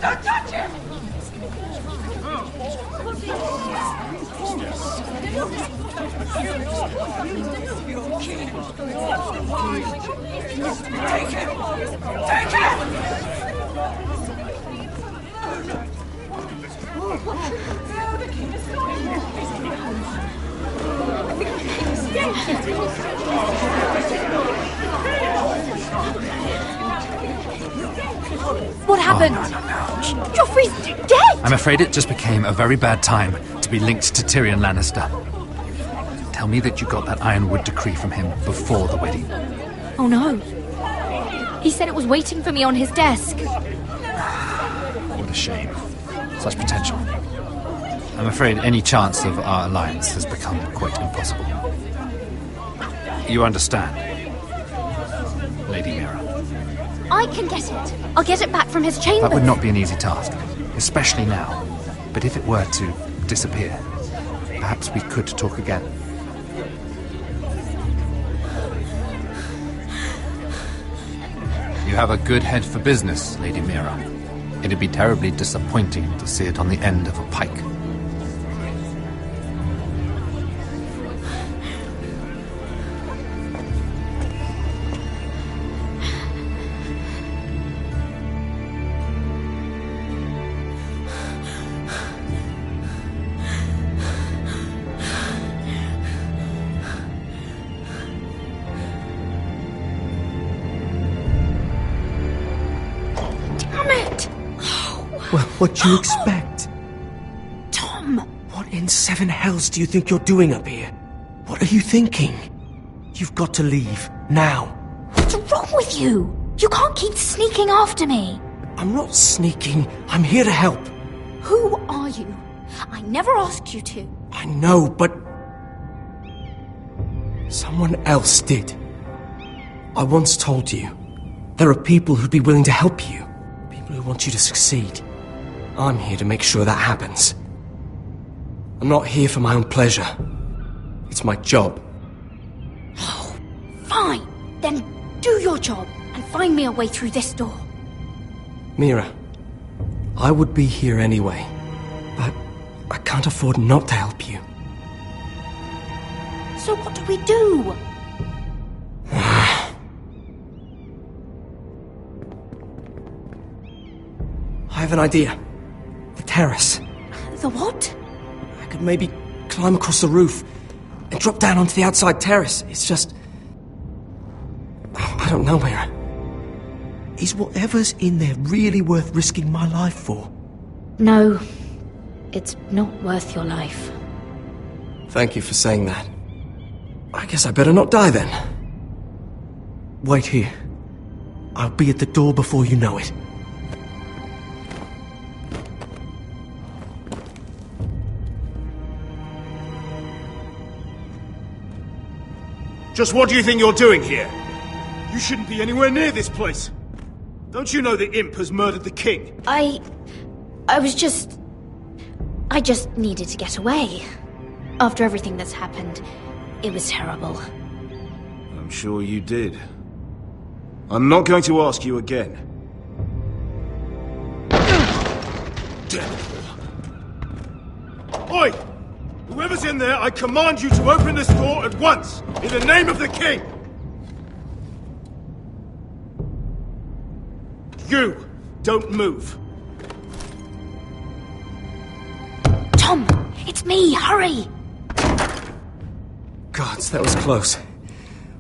Don't touch him! Take him! Take What happened? Oh, no. Joffrey's dead! I'm afraid it just became a very bad time to be linked to Tyrion Lannister. Tell me that you got that Ironwood decree from him before the wedding. Oh no. He said it was waiting for me on his desk. What a shame. Such potential. I'm afraid any chance of our alliance has become quite impossible. You understand, Lady Mira? I can get it. I'll get it back from his chamber. That would not be an easy task, especially now. But if it were to disappear, perhaps we could talk again. You have a good head for business, Lady Mira. It'd be terribly disappointing to see it on the end of a pike. Well, what do you expect? Tom! What in seven hells do you think you're doing up here? What are you thinking? You've got to leave, now. What's wrong with you? You can't keep sneaking after me. I'm not sneaking. I'm here to help. Who are you? I never asked you to. I know, but... someone else did. I once told you, there are people who'd be willing to help you. People who want you to succeed. I'm here to make sure that happens. I'm not here for my own pleasure. It's my job. Oh, fine. Then do your job and find me a way through this door. Mira, I would be here anyway, but I can't afford not to help you. So what do we do? I have an idea. The terrace. The what? I could maybe climb across the roof and drop down onto the outside terrace. It's just... I don't know, Mira. Is whatever's in there really worth risking my life for? No, it's not worth your life. Thank you for saying that. I guess I better not die then. Wait here. I'll be at the door before you know it. Just what do you think you're doing here? You shouldn't be anywhere near this place. Don't you know the imp has murdered the king? I just needed to get away. After everything that's happened, it was terrible. I'm sure you did. I'm not going to ask you again. Damn it. Oi! Whoever's in there, I command you to open this door at once, in the name of the king! You, don't move. Tom, it's me, hurry! Gods, that was close.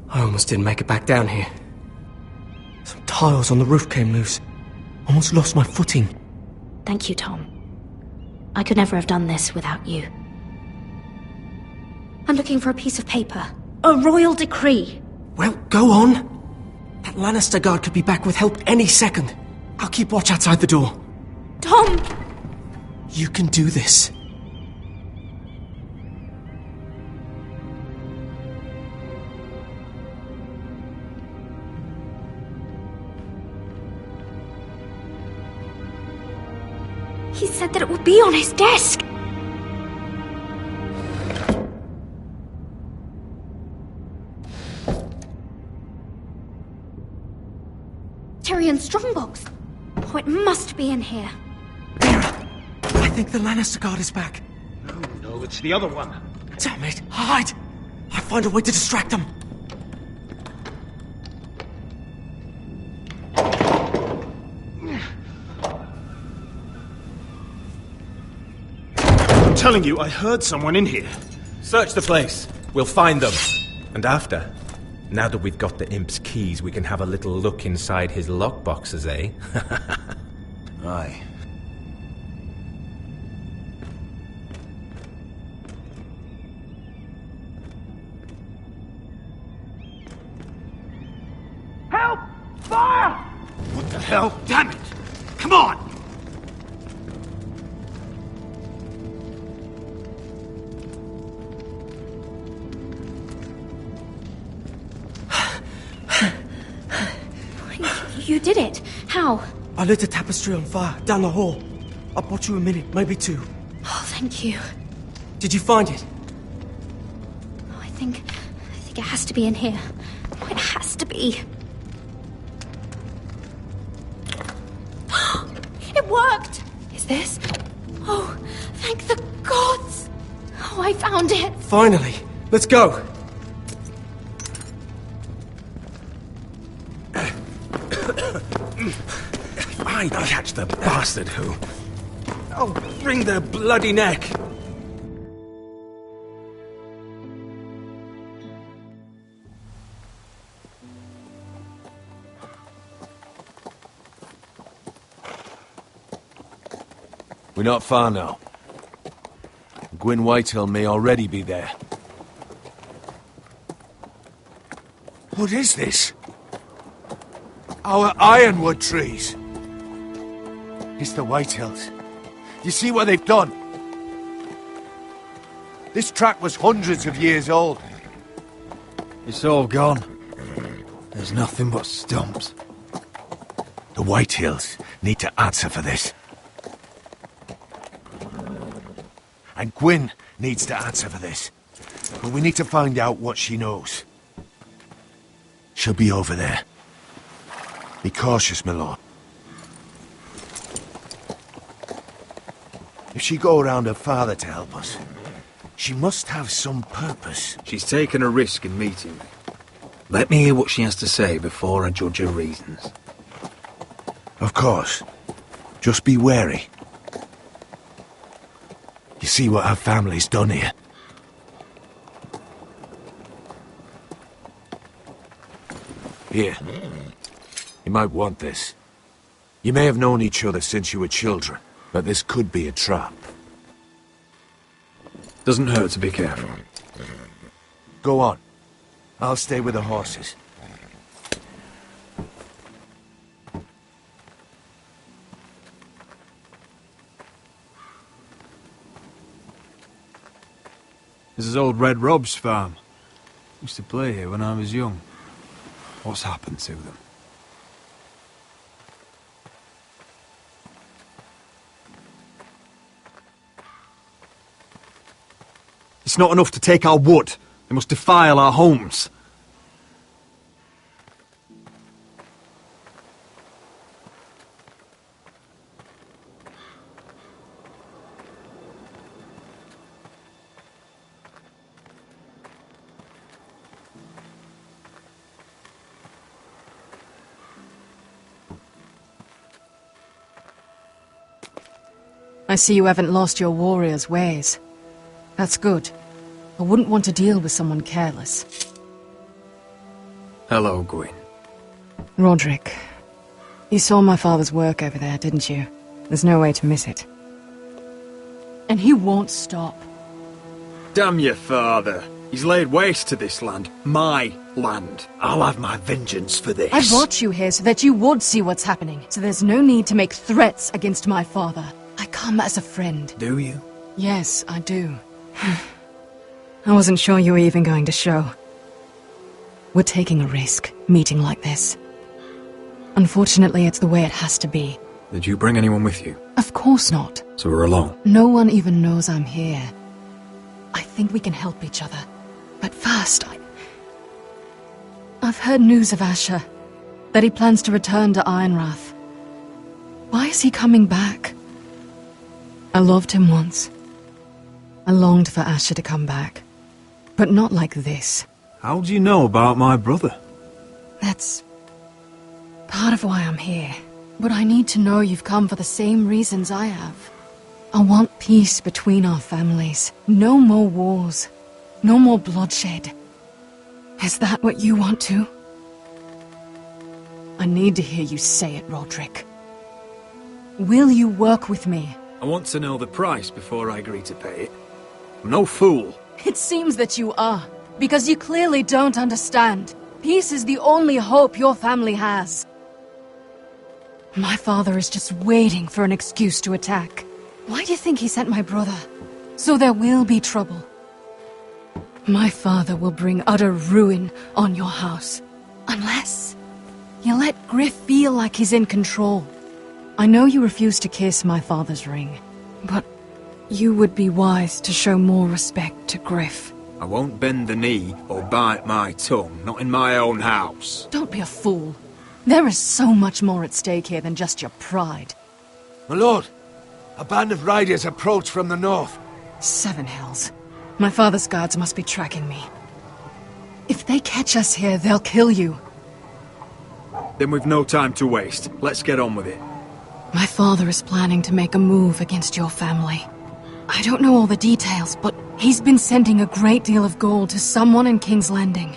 I almost didn't make it back down here. Some tiles on the roof came loose. Almost lost my footing. Thank you, Tom. I could never have done this without you. I'm looking for a piece of paper. A royal decree. Well, go on. That Lannister guard could be back with help any second. I'll keep watch outside the door. Tom! You can do this. He said that it would be on his desk. Tyrion Strongbox. Oh, it must be in here. I think the Lannister guard is back. No, it's the other one. Damn it, hide! I'll find a way to distract them. I'm telling you, I heard someone in here. Search the place. We'll find them. And after, now that we've got the imp's keys, we can have a little look inside his lockboxes, eh? Aye. Help! Fire! What the hell? Damn it! Come on! You did it. How? I lit a tapestry on fire down the hall. I bought you a minute, maybe two. Oh, thank you. Did you find it? Oh, I think it has to be in here. Oh, it has to be. It worked! Is this? Oh, thank the gods! Oh, I found it! Finally! Let's go! If I catch the bastard who... I'll wring their bloody neck! We're not far now. Gwyn Whitehill may already be there. What is this? Our ironwood trees. It's the Whitehills. You see what they've done? This track was hundreds of years old. It's all gone. There's nothing but stumps. The Whitehills need to answer for this. And Gwyn needs to answer for this. But we need to find out what she knows. She'll be over there. Be cautious, my lord. If she go around her father to help us, she must have some purpose. She's taken a risk in meeting me. Let me hear what she has to say before I judge her reasons. Of course. Just be wary. You see what our family's done here? Here. You might want this. You may have known each other since you were children, but this could be a trap. Doesn't hurt to be careful. Go on. I'll stay with the horses. This is old Red Rob's farm. Used to play here when I was young. What's happened to them? It's not enough to take our wood. They must defile our homes. I see you haven't lost your warrior's ways. That's good. I wouldn't want to deal with someone careless. Hello, Gwyn. Roderick, you saw my father's work over there, didn't you? There's no way to miss it. And he won't stop. Damn your father. He's laid waste to this land. My land. I'll have my vengeance for this. I brought you here so that you would see what's happening, so there's no need to make threats against my father. I come as a friend. Do you? Yes, I do. I wasn't sure you were even going to show. We're taking a risk, meeting like this. Unfortunately, it's the way it has to be. Did you bring anyone with you? Of course not. So we're alone? No one even knows I'm here. I think we can help each other. But first, I've heard news of Asher. That he plans to return to Ironrath. Why is he coming back? I loved him once. I longed for Asher to come back. But not like this. How do you know about my brother? That's part of why I'm here. But I need to know you've come for the same reasons I have. I want peace between our families. No more wars. No more bloodshed. Is that what you want too? I need to hear you say it, Roderick. Will you work with me? I want to know the price before I agree to pay it. I'm no fool. It seems that you are, because you clearly don't understand. Peace is the only hope your family has. My father is just waiting for an excuse to attack. Why do you think he sent my brother? So there will be trouble. My father will bring utter ruin on your house. Unless you let Griff feel like he's in control. I know you refuse to kiss my father's ring, but you would be wise to show more respect to Griff. I won't bend the knee or bite my tongue, not in my own house. Don't be a fool. There is so much more at stake here than just your pride. My lord, a band of riders approach from the north. 7 hells. My father's guards must be tracking me. If they catch us here, they'll kill you. Then we've no time to waste. Let's get on with it. My father is planning to make a move against your family. I don't know all the details, but he's been sending a great deal of gold to someone in King's Landing.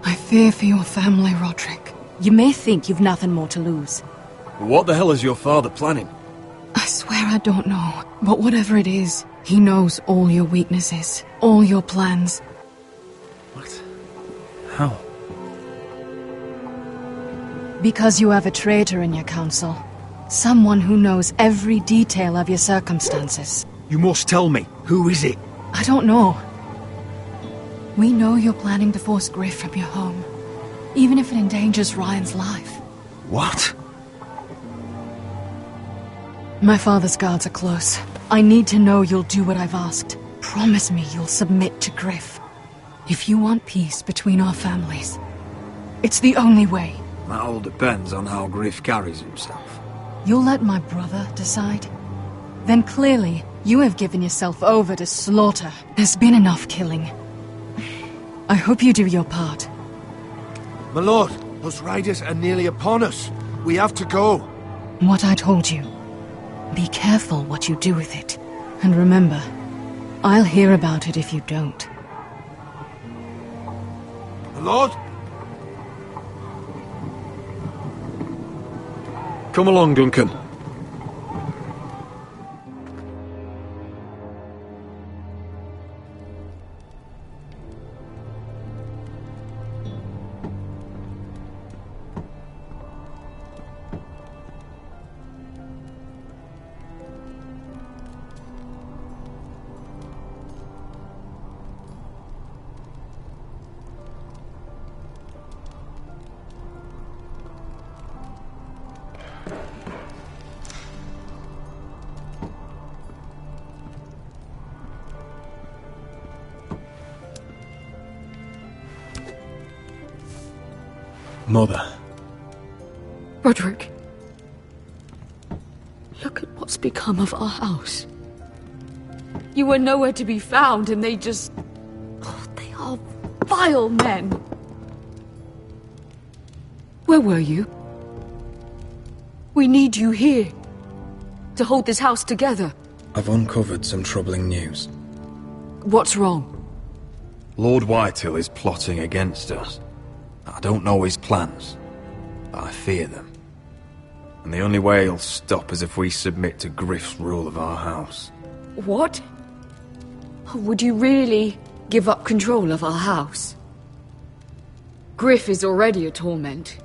I fear for your family, Roderick. You may think you've nothing more to lose. What the hell is your father planning? I swear I don't know, but whatever it is, he knows all your weaknesses, all your plans. What? How? Because you have a traitor in your council. Someone who knows every detail of your circumstances. You must tell me. Who is it? I don't know. We know you're planning to force Griff from your home, even if it endangers Ryan's life. What? My father's guards are close. I need to know you'll do what I've asked. Promise me you'll submit to Griff. If you want peace between our families, it's the only way. That all depends on how Griff carries himself. You'll let my brother decide? Then clearly, you have given yourself over to slaughter. There's been enough killing. I hope you do your part. My lord, those riders are nearly upon us. We have to go. What I told you. Be careful what you do with it. And remember, I'll hear about it if you don't. My lord? Come along, Duncan. Mother. Roderick. Look at what's become of our house. You were nowhere to be found, and they just... Oh, they are vile men. Where were you? We need you here. To hold this house together. I've uncovered some troubling news. What's wrong? Lord Whitehill is plotting against us. I don't know his plans, but I fear them. And the only way he'll stop is if we submit to Griff's rule of our house. What? Would you really give up control of our house? Griff is already a torment.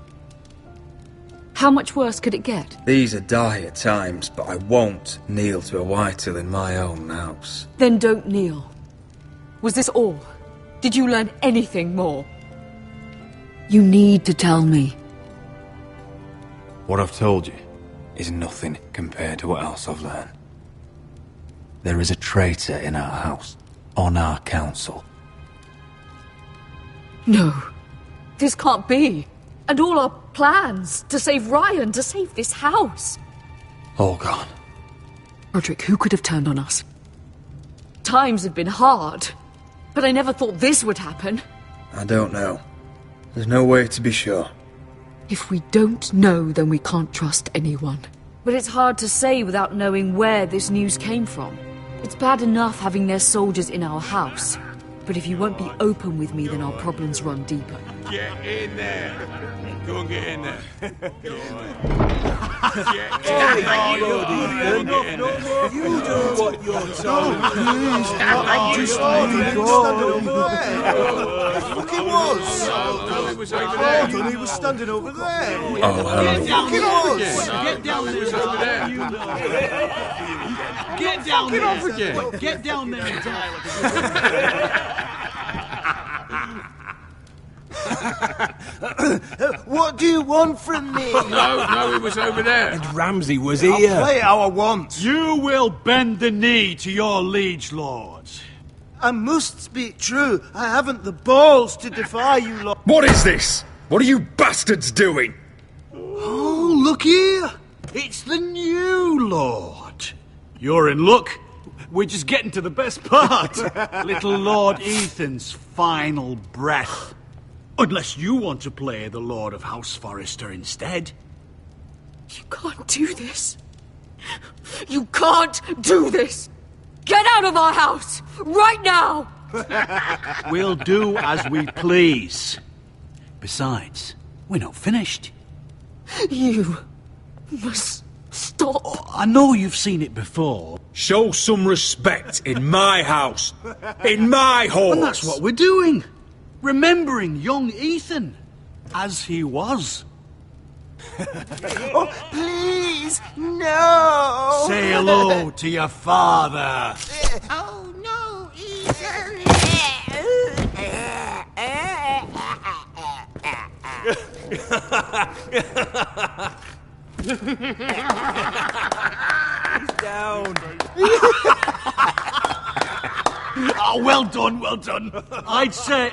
How much worse could it get? These are dire times, but I won't kneel to a Whitehill in my own house. Then don't kneel. Was this all? Did you learn anything more? You need to tell me. What I've told you is nothing compared to what else I've learned. There is a traitor in our house, on our council. No. This can't be. And all our plans to save Ryan, to save this house. All gone. Roderick, who could have turned on us? Times have been hard, but I never thought this would happen. I don't know. There's no way to be sure. If we don't know, then we can't trust anyone. But it's hard to say without knowing where this news came from. It's bad enough having their soldiers in our house. But if you won't be open with me, then our problems run deeper. Get in there. Go and get in there. Get in there. You do what you're told. Look, he was. He was standing over there. Get down there. Get down there. Get down there and die. What do you want from me? No, he was over there. And Ramsay was I'll here. play how I want. You will bend the knee to your liege lord. I must speak true. I haven't the balls to defy you lot. What is this? What are you bastards doing? Oh, look here. It's the new lord. You're in luck. We're just getting to the best part. Little Lord Ethan's final breath. Unless you want to play the Lord of House Forrester instead. You can't do this. You can't do this. Get out of our house, right now! We'll do as we please. Besides, we're not finished. You must stop. I know you've seen it before. Show some respect in my house. In my hall. And that's what we're doing. Remembering young Ethan. As he was. Oh, please, no! Say hello to your father. Oh, no, Ethan! Down. Oh, well done, well done. I'd say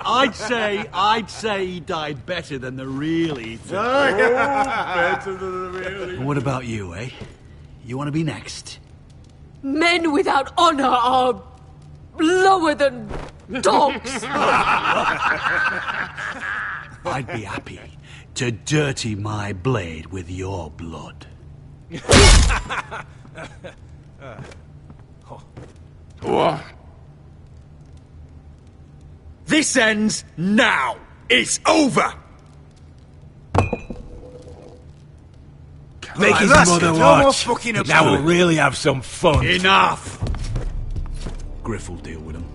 he died better than the real Ethan. Better than the real. What about you, eh? You want to be next? Men without honor are lower than dogs. I'd be happy to dirty my blade with your blood. This ends now. It's over. Make Right, his that's mother it. watch. No more fucking Now about we'll it. really have some fun. Enough! Griff will deal with him.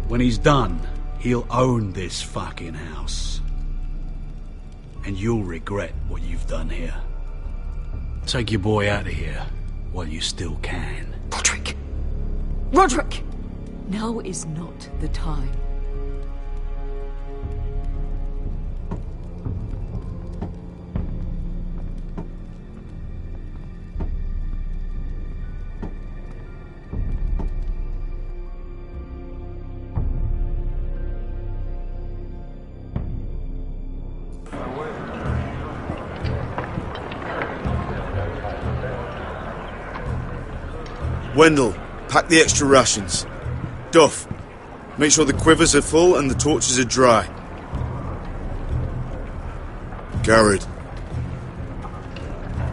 When he's done, he'll own this fucking house. And you'll regret what you've done here. Take your boy out of here while you still can. Roderick! Roderick! Now is not the time. Wendell, pack the extra rations. Duff, make sure the quivers are full and the torches are dry. Garrett.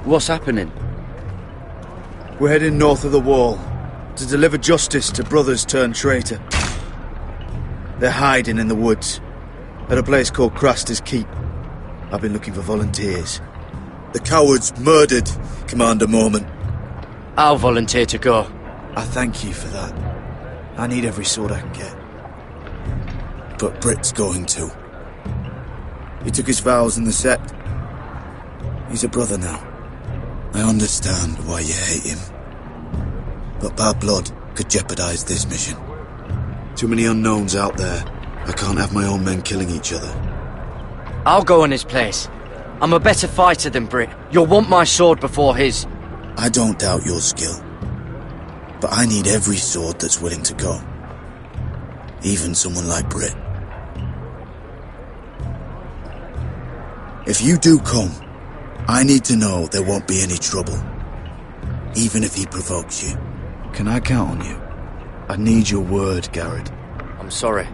What's happening? We're heading north of the wall to deliver justice to brothers turned traitor. They're hiding in the woods at a place called Craster's Keep. I've been looking for volunteers. The cowards murdered Commander Mormon. I'll volunteer to go. I thank you for that. I need every sword I can get. But Britt's going too. He took his vows in the sect. He's a brother now. I understand why you hate him. But bad blood could jeopardize this mission. Too many unknowns out there. I can't have my own men killing each other. I'll go in his place. I'm a better fighter than Britt. You'll want my sword before his. I don't doubt your skill. But I need every sword that's willing to go. Even someone like Britt. If you do come, I need to know there won't be any trouble. Even if he provokes you. Can I count on you? I need your word, Garrett. I'm sorry.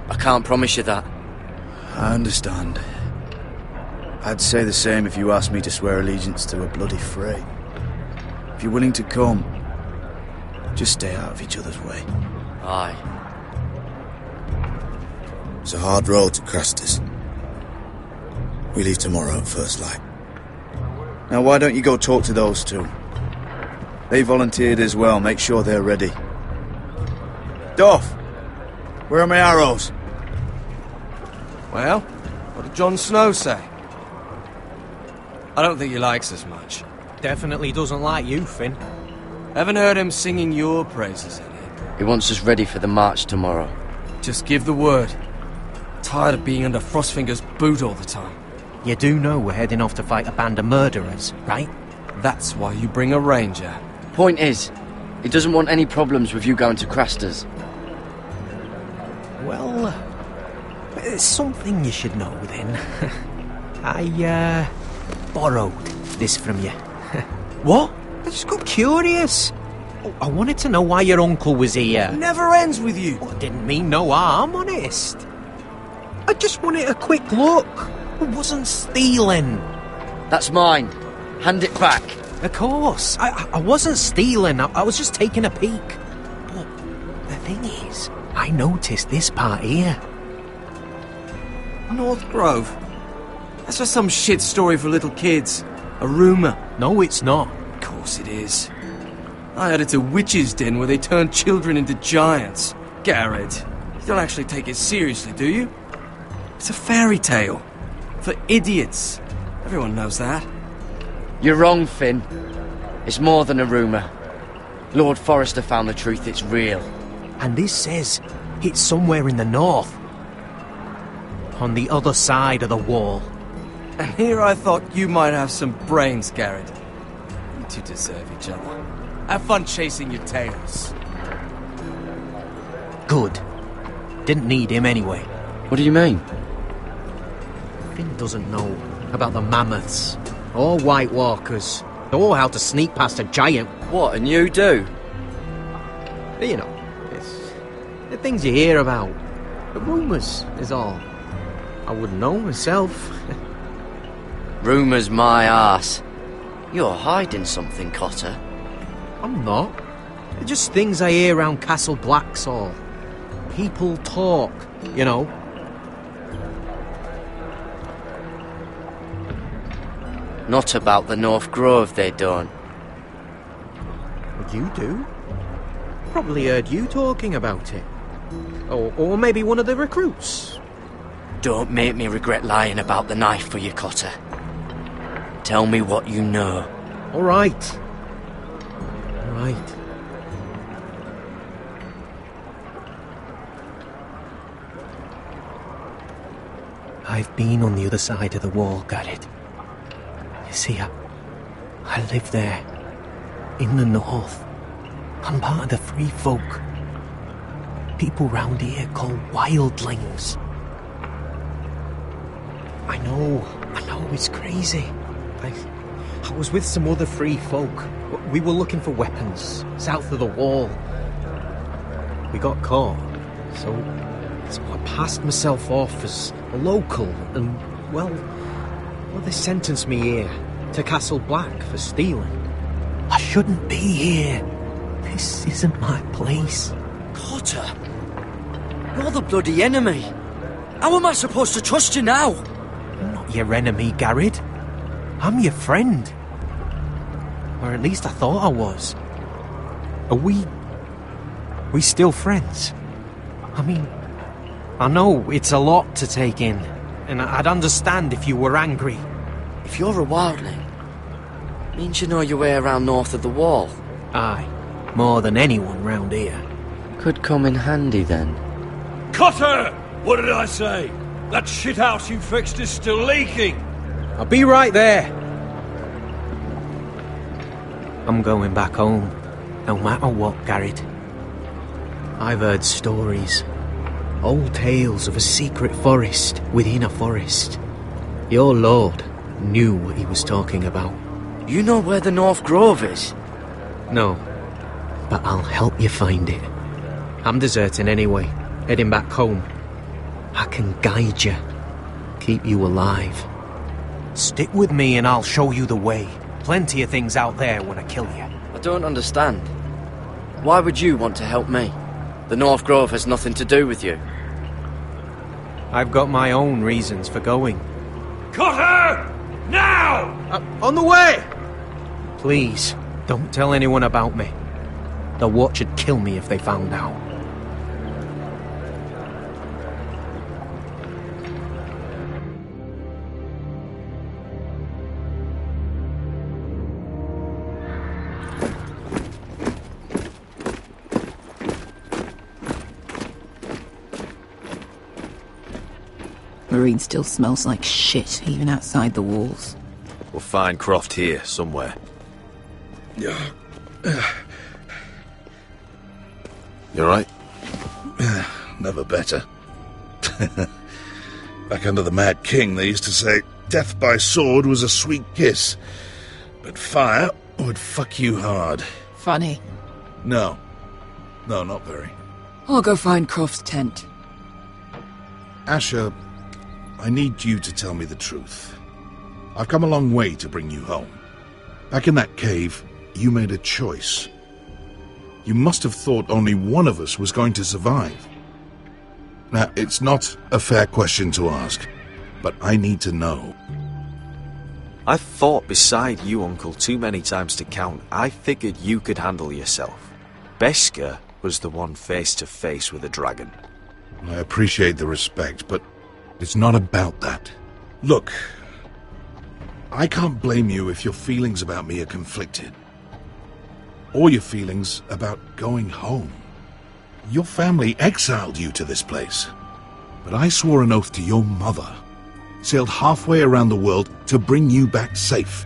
I can't promise you that. I understand. I'd say the same if you asked me to swear allegiance to a bloody fray. If you're willing to come, just stay out of each other's way. Aye. It's a hard road to Craster's. We leave tomorrow at first light. Now why don't you go talk to those two? They volunteered as well, make sure they're ready. Duff! Where are my arrows? Well, what did Jon Snow say? I don't think he likes us much. Definitely doesn't like you, Finn. Haven't heard him singing your praises any. He wants us ready for the march tomorrow. Just give the word. Tired of being under Frostfinger's boot all the time. You do know we're heading off to fight a band of murderers, right? That's why you bring a ranger. Point is, he doesn't want any problems with you going to Craster's. Well, there's something you should know then. I, borrowed this from you. What? I just got curious. I wanted to know why your uncle was here. It never ends with you. I didn't mean no harm, honest. I just wanted a quick look. I wasn't stealing. That's mine. Hand it back. Of course. I wasn't stealing. I was just taking a peek. But the thing is, I noticed this part here. North Grove? That's just some shit story for little kids. A rumour. No, it's not. Of course it is. I heard it's a witch's den where they turn children into giants. Garrett, you don't actually take it seriously, do you? It's a fairy tale. For idiots. Everyone knows that. You're wrong, Finn. It's more than a rumour. Lord Forrester found the truth, it's real. And this says it's somewhere in the north. On the other side of the wall. And here I thought you might have some brains, Garrett. You two deserve each other. Have fun chasing your tails. Good. Didn't need him anyway. What do you mean? Finn doesn't know about the mammoths, or White Walkers, or how to sneak past a giant. What, and you do? You know, it's the things you hear about. The rumours is all. I wouldn't know myself. Rumours my arse. You're hiding something, Cotter. I'm not. They're just things I hear around Castle Blacksall. People talk, you know. Not about the North Grove, they don't. You do? Probably heard you talking about it. Or maybe one of the recruits. Don't make me regret lying about the knife for you, Cotter. Tell me what you know. All right. All right. I've been on the other side of the wall, Garrett. You see, I live there. In the north. I'm part of the free folk. People round here call wildlings. I know, it's crazy. I was with some other free folk. We were looking for weapons, south of the wall. We got caught, so I passed myself off as a local, and, well, they sentenced me here, to Castle Black, for stealing. I shouldn't be here. This isn't my place. Cotter, you're the bloody enemy. How am I supposed to trust you now? I'm not your enemy, Garrett. I'm your friend. Or at least I thought I was. Are we still friends? I mean, I know it's a lot to take in, and I'd understand if you were angry. If you're a wildling, means you know your way around north of the wall. Aye, more than anyone round here. Could come in handy then. Cotter! What did I say? That shithouse you fixed is still leaking. I'll be right there. I'm going back home, no matter what, Garrett. I've heard stories. Old tales of a secret forest within a forest. Your lord knew what he was talking about. You know where the North Grove is? No, but I'll help you find it. I'm deserting anyway, heading back home. I can guide you, keep you alive. Stick with me and I'll show you the way. Plenty of things out there when I kill you. I don't understand. Why would you want to help me? The North Grove has nothing to do with you. I've got my own reasons for going. Cotter! Now! On the way! Please, don't tell anyone about me. The Watch would kill me if they found out. Marine still smells like shit, even outside the walls. We'll find Croft here, somewhere. You alright? Never better. Back under the Mad King, they used to say, death by sword was a sweet kiss, but fire would fuck you hard. Funny. No, not very. I'll go find Croft's tent. Asher, I need you to tell me the truth. I've come a long way to bring you home. Back in that cave, you made a choice. You must have thought only one of us was going to survive. Now, it's not a fair question to ask, but I need to know. I've fought beside you, Uncle, too many times to count. I figured you could handle yourself. Beskar was the one face to face with a dragon. I appreciate the respect, but it's not about that. Look, I can't blame you if your feelings about me are conflicted. Or your feelings about going home. Your family exiled you to this place. But I swore an oath to your mother, sailed halfway around the world to bring you back safe.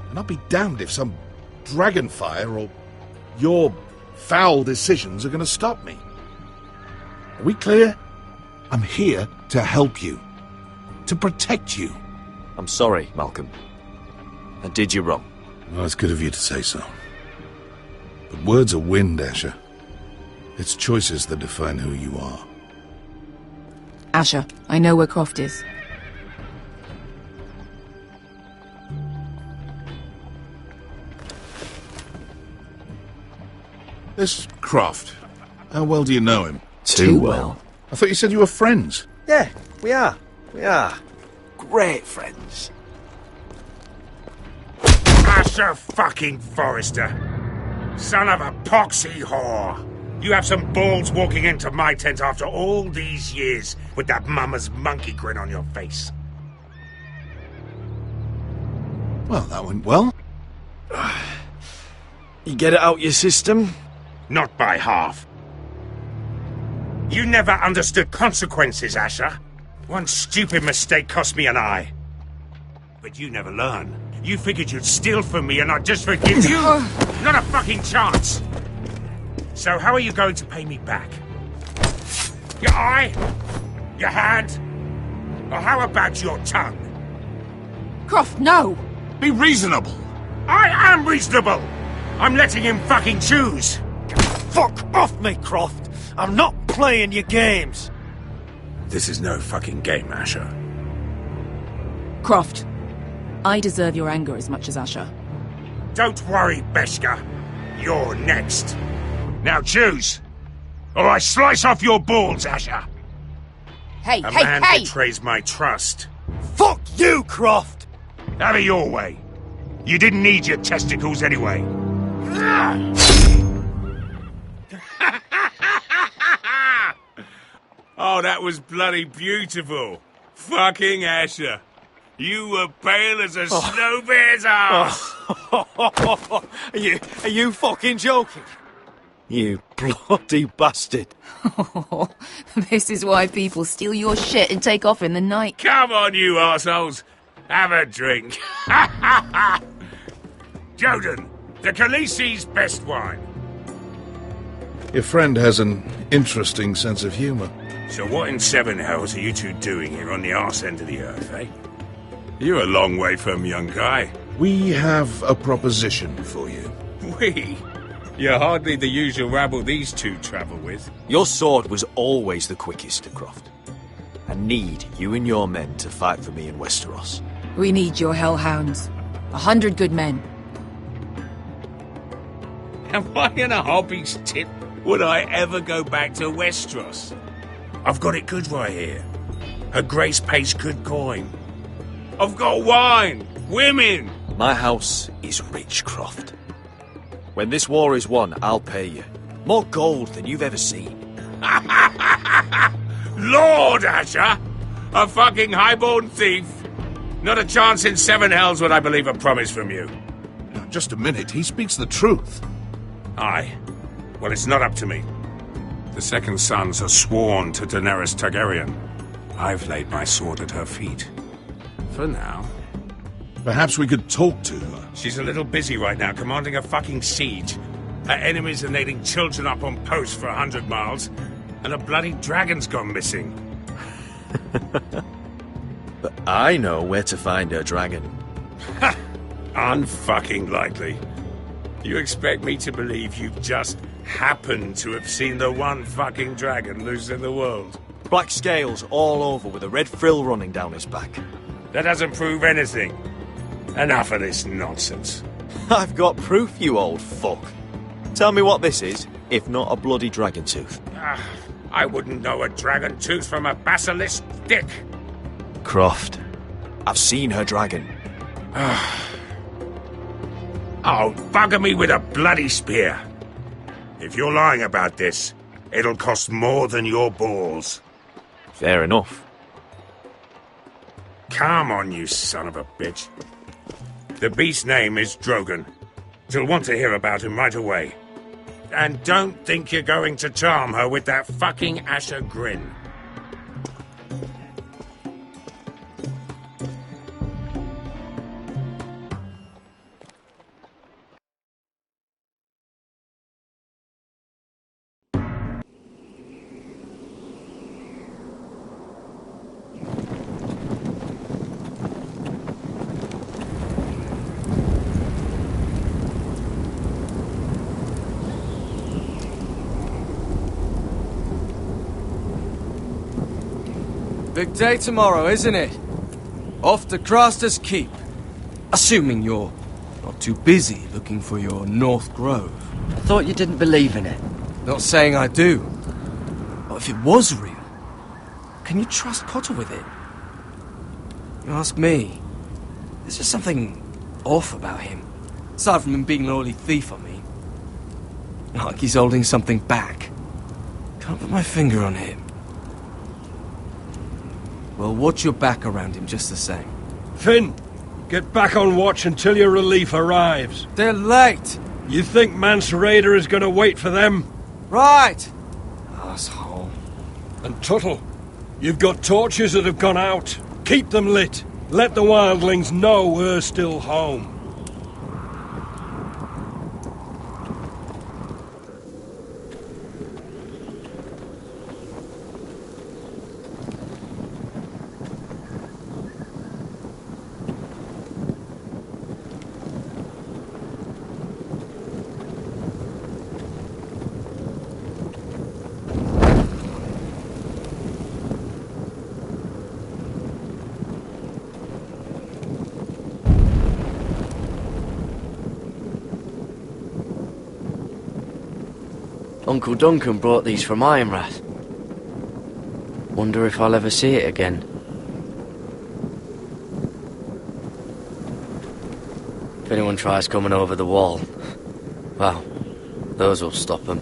And I'll be damned if some dragonfire or your foul decisions are going to stop me. Are we clear? I'm here to help you. To protect you. I'm sorry, Malcolm. I did you wrong. Well, it's good of you to say so. But words are wind, Asher. It's choices that define who you are. Asher, I know where Croft is. This Croft, how well do you know him? Too well. I thought you said you were friends. Yeah, we are. We are. Great friends. Asher fucking Forrester. Son of a poxy whore. You have some balls walking into my tent after all these years with that mama's monkey grin on your face. Well, that went well. You get it out your system? Not by half. You never understood consequences, Asher. One stupid mistake cost me an eye. But you never learn. You figured you'd steal from me and I'd just forgive you? Not a fucking chance. So how are you going to pay me back? Your eye? Your hand? Or how about your tongue? Croft, no! Be reasonable. I am reasonable! I'm letting him fucking choose. Fuck off me, Croft! I'm not playing your games! This is no fucking game, Asher. Croft, I deserve your anger as much as Asher. Don't worry, Beskha. You're next. Now choose, or I slice off your balls, Asher. Hey, A man betrays my trust. Fuck you, Croft! Have it your way. You didn't need your testicles anyway. Oh, that was bloody beautiful. Fucking Asher. You were pale as a snow bear's ass. Are you fucking joking? You bloody bastard. This is why people steal your shit and take off in the night. Come on, you arseholes. Have a drink. Joden, the Khaleesi's best wine. Your friend has an interesting sense of humour. So what in seven hells are you two doing here on the arse end of the earth, eh? You're a long way from, young guy. We have a proposition for you. We? You're hardly the usual rabble these two travel with. Your sword was always the quickest, Croft. I need you and your men to fight for me in Westeros. We need your hellhounds. 100 good men. Am I in a hobby's tip? Would I ever go back to Westeros? I've got it good right here. Her Grace pays good coin. I've got wine, women. My house is rich, Croft. When this war is won, I'll pay you. More gold than you've ever seen. Lord Asher! A fucking highborn thief! Not a chance in seven hells would I believe a promise from you. Now, just a minute, he speaks the truth. Aye. Well, it's not up to me. The second sons are sworn to Daenerys Targaryen. I've laid my sword at her feet. For now. Perhaps we could talk to her. She's a little busy right now, commanding a fucking siege. Her enemies are nailing children up on posts for 100 miles, and a bloody dragon's gone missing. But I know where to find her dragon. Ha! Unfucking likely. You expect me to believe you've just happened to have seen the one fucking dragon loose in the world? Black scales all over with a red frill running down his back. That doesn't prove anything. Enough of this nonsense. I've got proof, you old fuck. Tell me what this is, if not a bloody dragon tooth. I wouldn't know a dragon tooth from a basilisk dick. Croft, I've seen her dragon. Oh, bugger me with a bloody spear. If you're lying about this, it'll cost more than your balls. Fair enough. Come on, you son of a bitch. The beast's name is Drogon. She'll want to hear about him right away. And don't think you're going to charm her with that fucking Asher grin. Big day tomorrow, isn't it? Off to Craster's Keep. Assuming you're not too busy looking for your North Grove. I thought you didn't believe in it. Not saying I do. But if it was real, can you trust Potter with it? You ask me. There's just something off about him. Aside from him being an early thief, I mean. Like he's holding something back. Can't put my finger on him. Well, watch your back around him just the same. Finn, get back on watch until your relief arrives. They're late! You think Mance Rayder is going to wait for them? Right! Asshole. And Tuttle, you've got torches that have gone out. Keep them lit. Let the wildlings know we're still home. Uncle Duncan brought these from Ironrath. Wonder if I'll ever see it again. If anyone tries coming over the wall, well, those will stop them.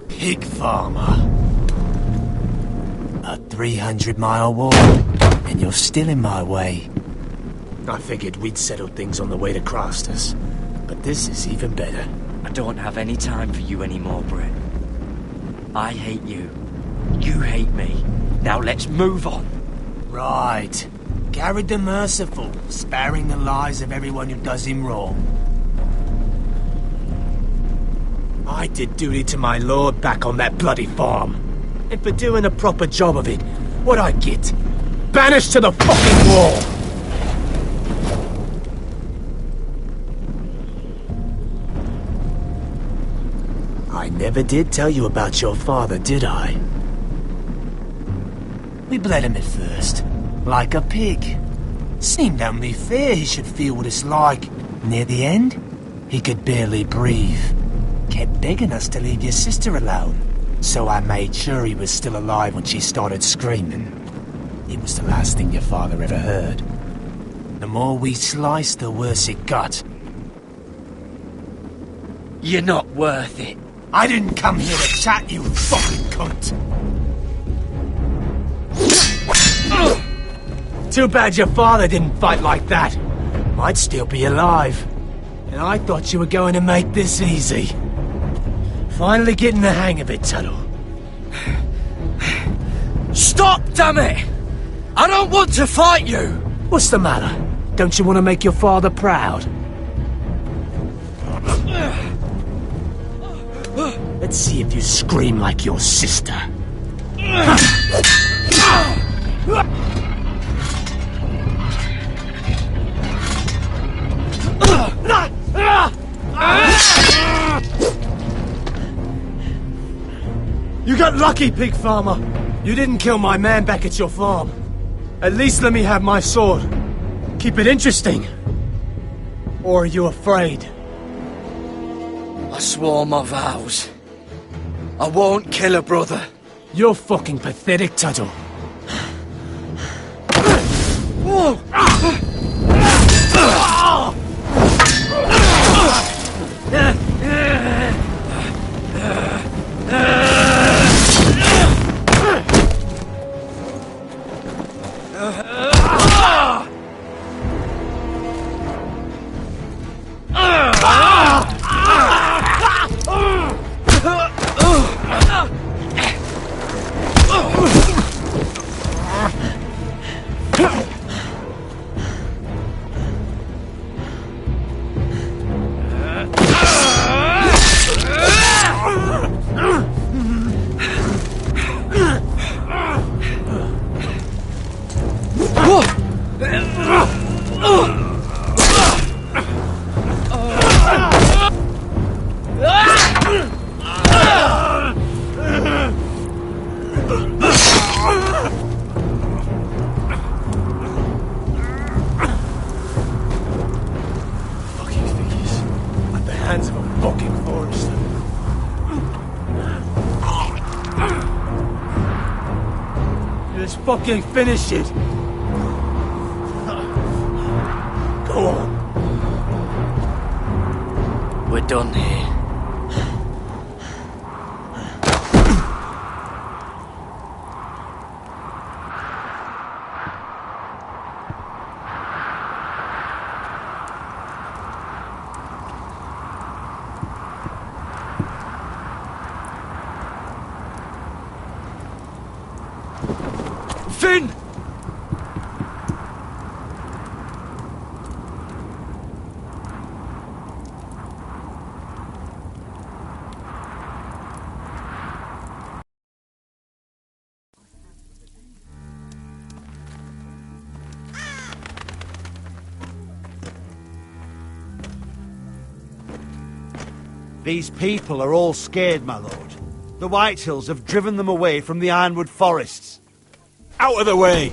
Pig farmer. A 300-mile walk, and you're still in my way. I figured we'd settled things on the way to Crastus, but this is even better. I don't have any time for you anymore, Brett. I hate you. You hate me. Now let's move on. Right. Garrett the Merciful, sparing the lives of everyone who does him wrong. I did duty to my lord back on that bloody farm. And for doing a proper job of it, what'd I get? Banished to the fucking wall! I never did tell you about your father, did I? We bled him at first, like a pig. Seemed only fair he should feel what it's like. Near the end, he could barely breathe. Kept begging us to leave your sister alone, so I made sure he was still alive when she started screaming. It was the last thing your father ever heard. The more we sliced, the worse it got. You're not worth it. I didn't come here to chat, you fucking cunt. Too bad your father didn't fight like that. I'd still be alive. And I thought you were going to make this easy. Finally getting the hang of it, Tuttle. Stop, damn it! I don't want to fight you! What's the matter? Don't you want to make your father proud? Let's see if you scream like your sister. You got lucky, pig farmer. You didn't kill my man back at your farm. At least let me have my sword. Keep it interesting. Or are you afraid? I swore my vows. I won't kill a brother. You're fucking pathetic, Tuttle. Let's fucking finish it. Go on. We're done here. Finn! These people are all scared, my lord. The Whitehills have driven them away from the Ironwood forests. Out of the way!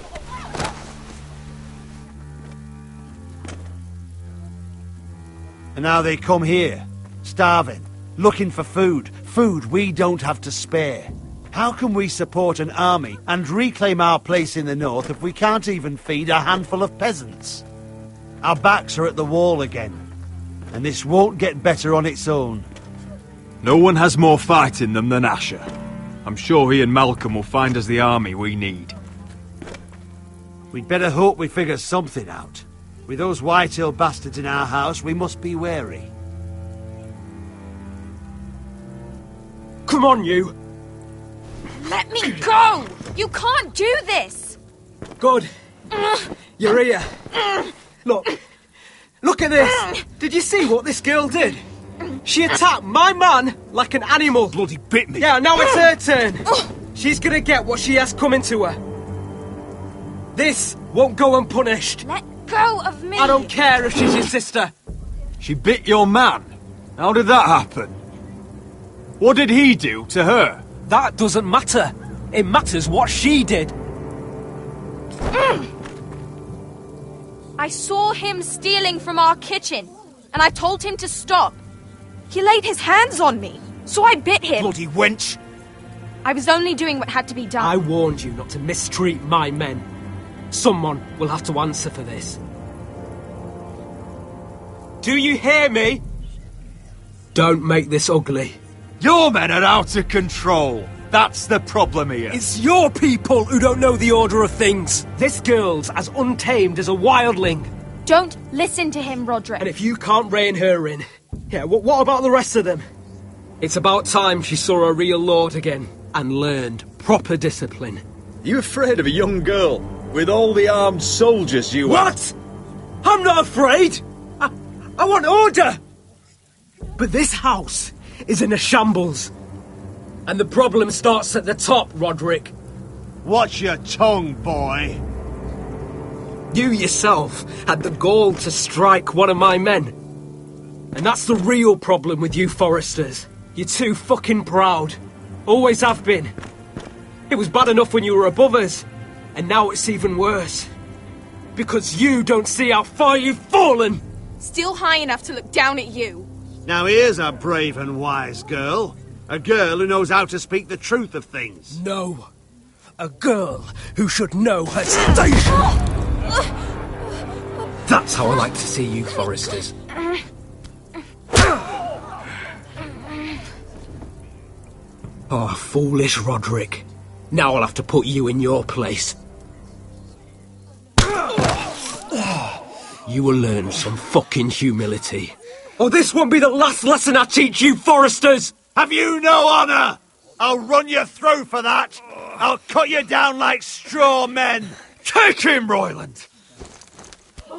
And now they come here, starving, looking for food. Food we don't have to spare. How can we support an army and reclaim our place in the north if we can't even feed a handful of peasants? Our backs are at the wall again, and this won't get better on its own. No one has more fight in them than Asher. I'm sure he and Malcolm will find us the army we need. We'd better hope we figure something out. With those Whitehill bastards in our house, we must be wary. Come on, you! Let me go! You can't do this! Good. You're here. Look. Look at this! Did you see what this girl did? She attacked my man like an animal. Bloody bit me. Yeah, now it's her turn. She's gonna get what she has coming to her. This won't go unpunished. Let go of me! I don't care if she's your sister. She bit your man? How did that happen? What did he do to her? That doesn't matter. It matters what she did. I saw him stealing from our kitchen, and I told him to stop. He laid his hands on me, so I bit him. Bloody wench! I was only doing what had to be done. I warned you not to mistreat my men. Someone will have to answer for this. Do you hear me? Don't make this ugly. Your men are out of control. That's the problem here. It's your people who don't know the order of things. This girl's as untamed as a wildling. Don't listen to him, Roderick. And if you can't rein her in, yeah, what about the rest of them? It's about time she saw a real lord again and learned proper discipline. You afraid of a young girl with all the armed soldiers you have? What? I'm not afraid. I want order. But this house is in a shambles. And the problem starts at the top, Roderick. Watch your tongue, boy. You yourself had the gall to strike one of my men. And that's the real problem with you Foresters. You're too fucking proud. Always have been. It was bad enough when you were above us. And now it's even worse. Because you don't see how far you've fallen. Still high enough to look down at you. Now here's a brave and wise girl. A girl who knows how to speak the truth of things. No. A girl who should know her station. That's how I like to see you, Foresters. Oh, foolish Roderick. Now I'll have to put you in your place. You will learn some fucking humility. Or this won't be the last lesson I teach you, Foresters! Have you no honour? I'll run your throat for that. I'll cut you down like straw men. Take him, Royland!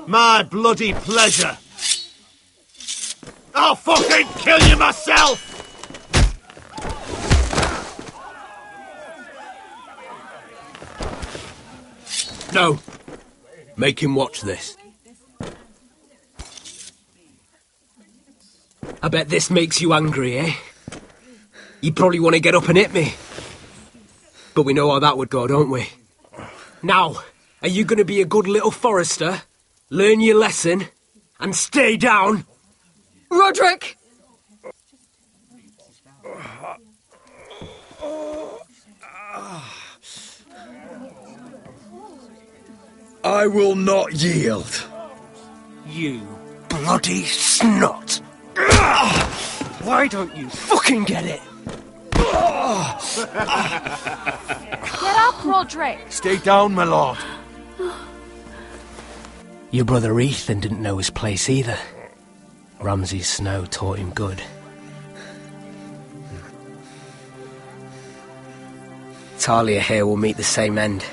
My bloody pleasure. I'll fucking kill you myself! No. Make him watch this. I bet this makes you angry, eh? You probably want to get up and hit me. But we know how that would go, don't we? Now, are you going to be a good little Forester, learn your lesson, and stay down? Roderick! I will not yield. You bloody snot! Why don't you fucking get it? Get up, Roderick! Stay down, my lord. Your brother Ethan didn't know his place either. Ramsay Snow taught him good. Talia here will meet the same end.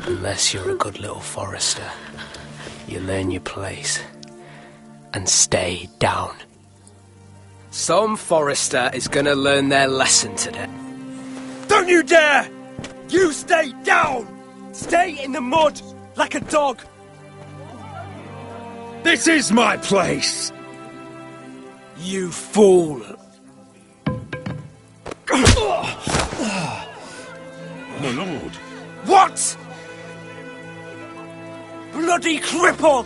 Unless you're a good little forester. You learn your place. And stay down. Some forester is gonna learn their lesson today. Don't you dare! You stay down! Stay in the mud, like a dog! This is my place! You fool! My lord. What?! Bloody cripple!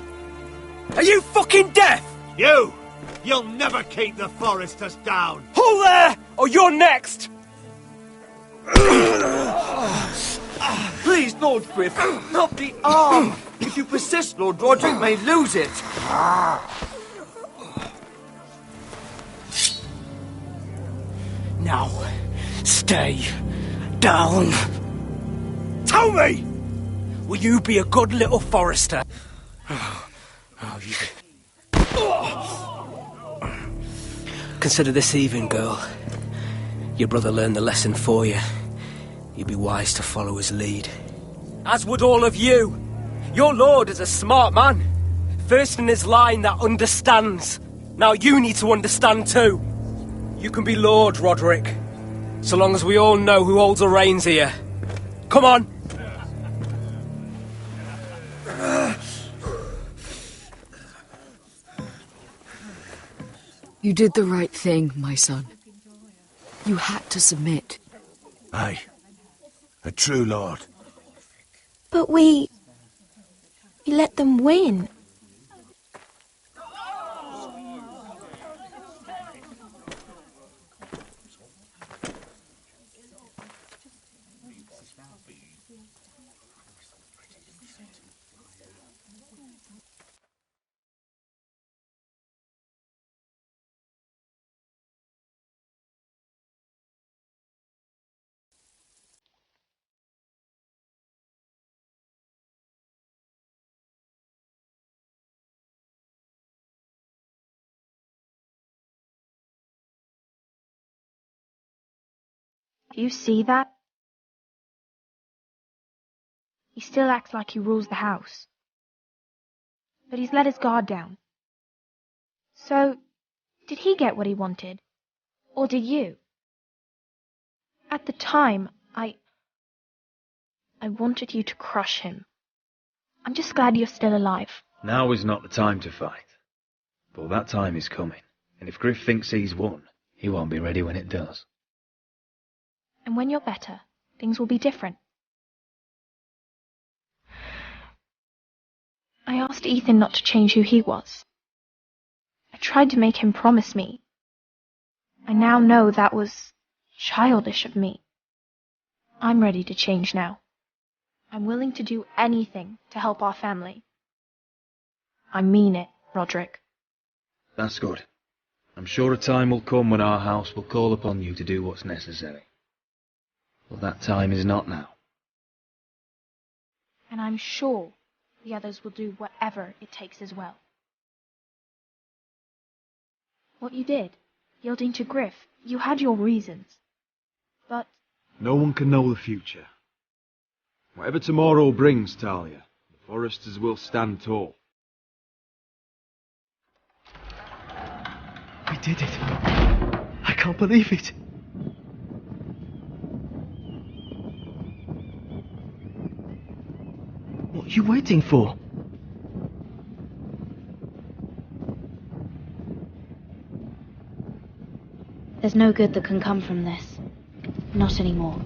Are you fucking deaf?! You'll never keep the foresters down! Hold there, or you're next! Please, Lord Griff, not the arm! If you persist, Lord Roderick may lose it. Now, stay down. Tell me! Will you be a good little forester? Consider this even, girl. Your brother learned the lesson for you. You'd be wise to follow his lead. As would all of you. Your lord is a smart man. First in his line that understands. Now you need to understand too. You can be Lord, Roderick. So long as we all know who holds the reins here. Come on! You did the right thing, my son. You had to submit. Aye. A true lord. But we let them win. Do you see that? He still acts like he rules the house. But he's let his guard down. So, did he get what he wanted? Or did you? At the time, I wanted you to crush him. I'm just glad you're still alive. Now is not the time to fight. But that time is coming. And if Griff thinks he's won, he won't be ready when it does. And when you're better, things will be different. I asked Ethan not to change who he was. I tried to make him promise me. I now know that was childish of me. I'm ready to change now. I'm willing to do anything to help our family. I mean it, Roderick. That's good. I'm sure a time will come when our house will call upon you to do what's necessary. But that time is not now. And I'm sure the others will do whatever it takes as well. What you did, yielding to Griff, you had your reasons. But no one can know the future. Whatever tomorrow brings, Talia, the foresters will stand tall. We did it. I can't believe it. What are you waiting for? there's no good that can come from this. Not anymore.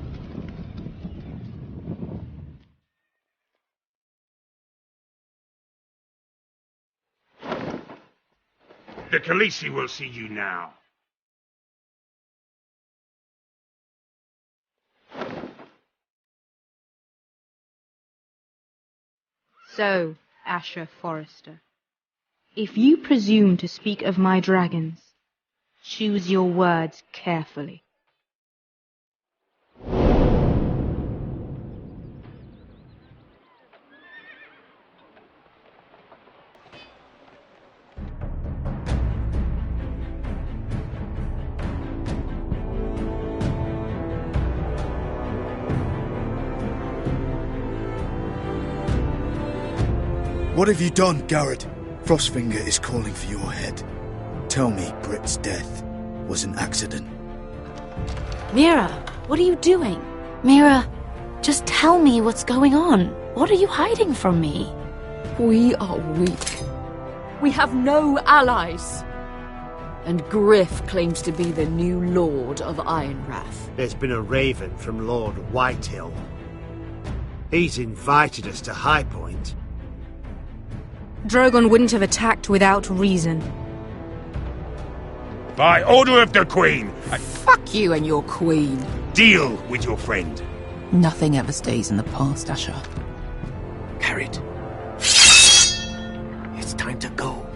The Khaleesi will see you now. So, Asher Forrester, if you presume to speak of my dragons, choose your words carefully. What have you done, Garrett? Frostfinger is calling for your head. Tell me Britt's death was an accident. Mira, what are you doing? Mira, just tell me what's going on. What are you hiding from me? We are weak. We have no allies. And Griff claims to be the new Lord of Ironrath. There's been a raven from Lord Whitehill. He's invited us to High Point. Drogon wouldn't have attacked without reason. By order of the Queen, Fuck you and your queen. deal with your friend. Nothing ever stays in the past, Asher. Carrot. It's time to go.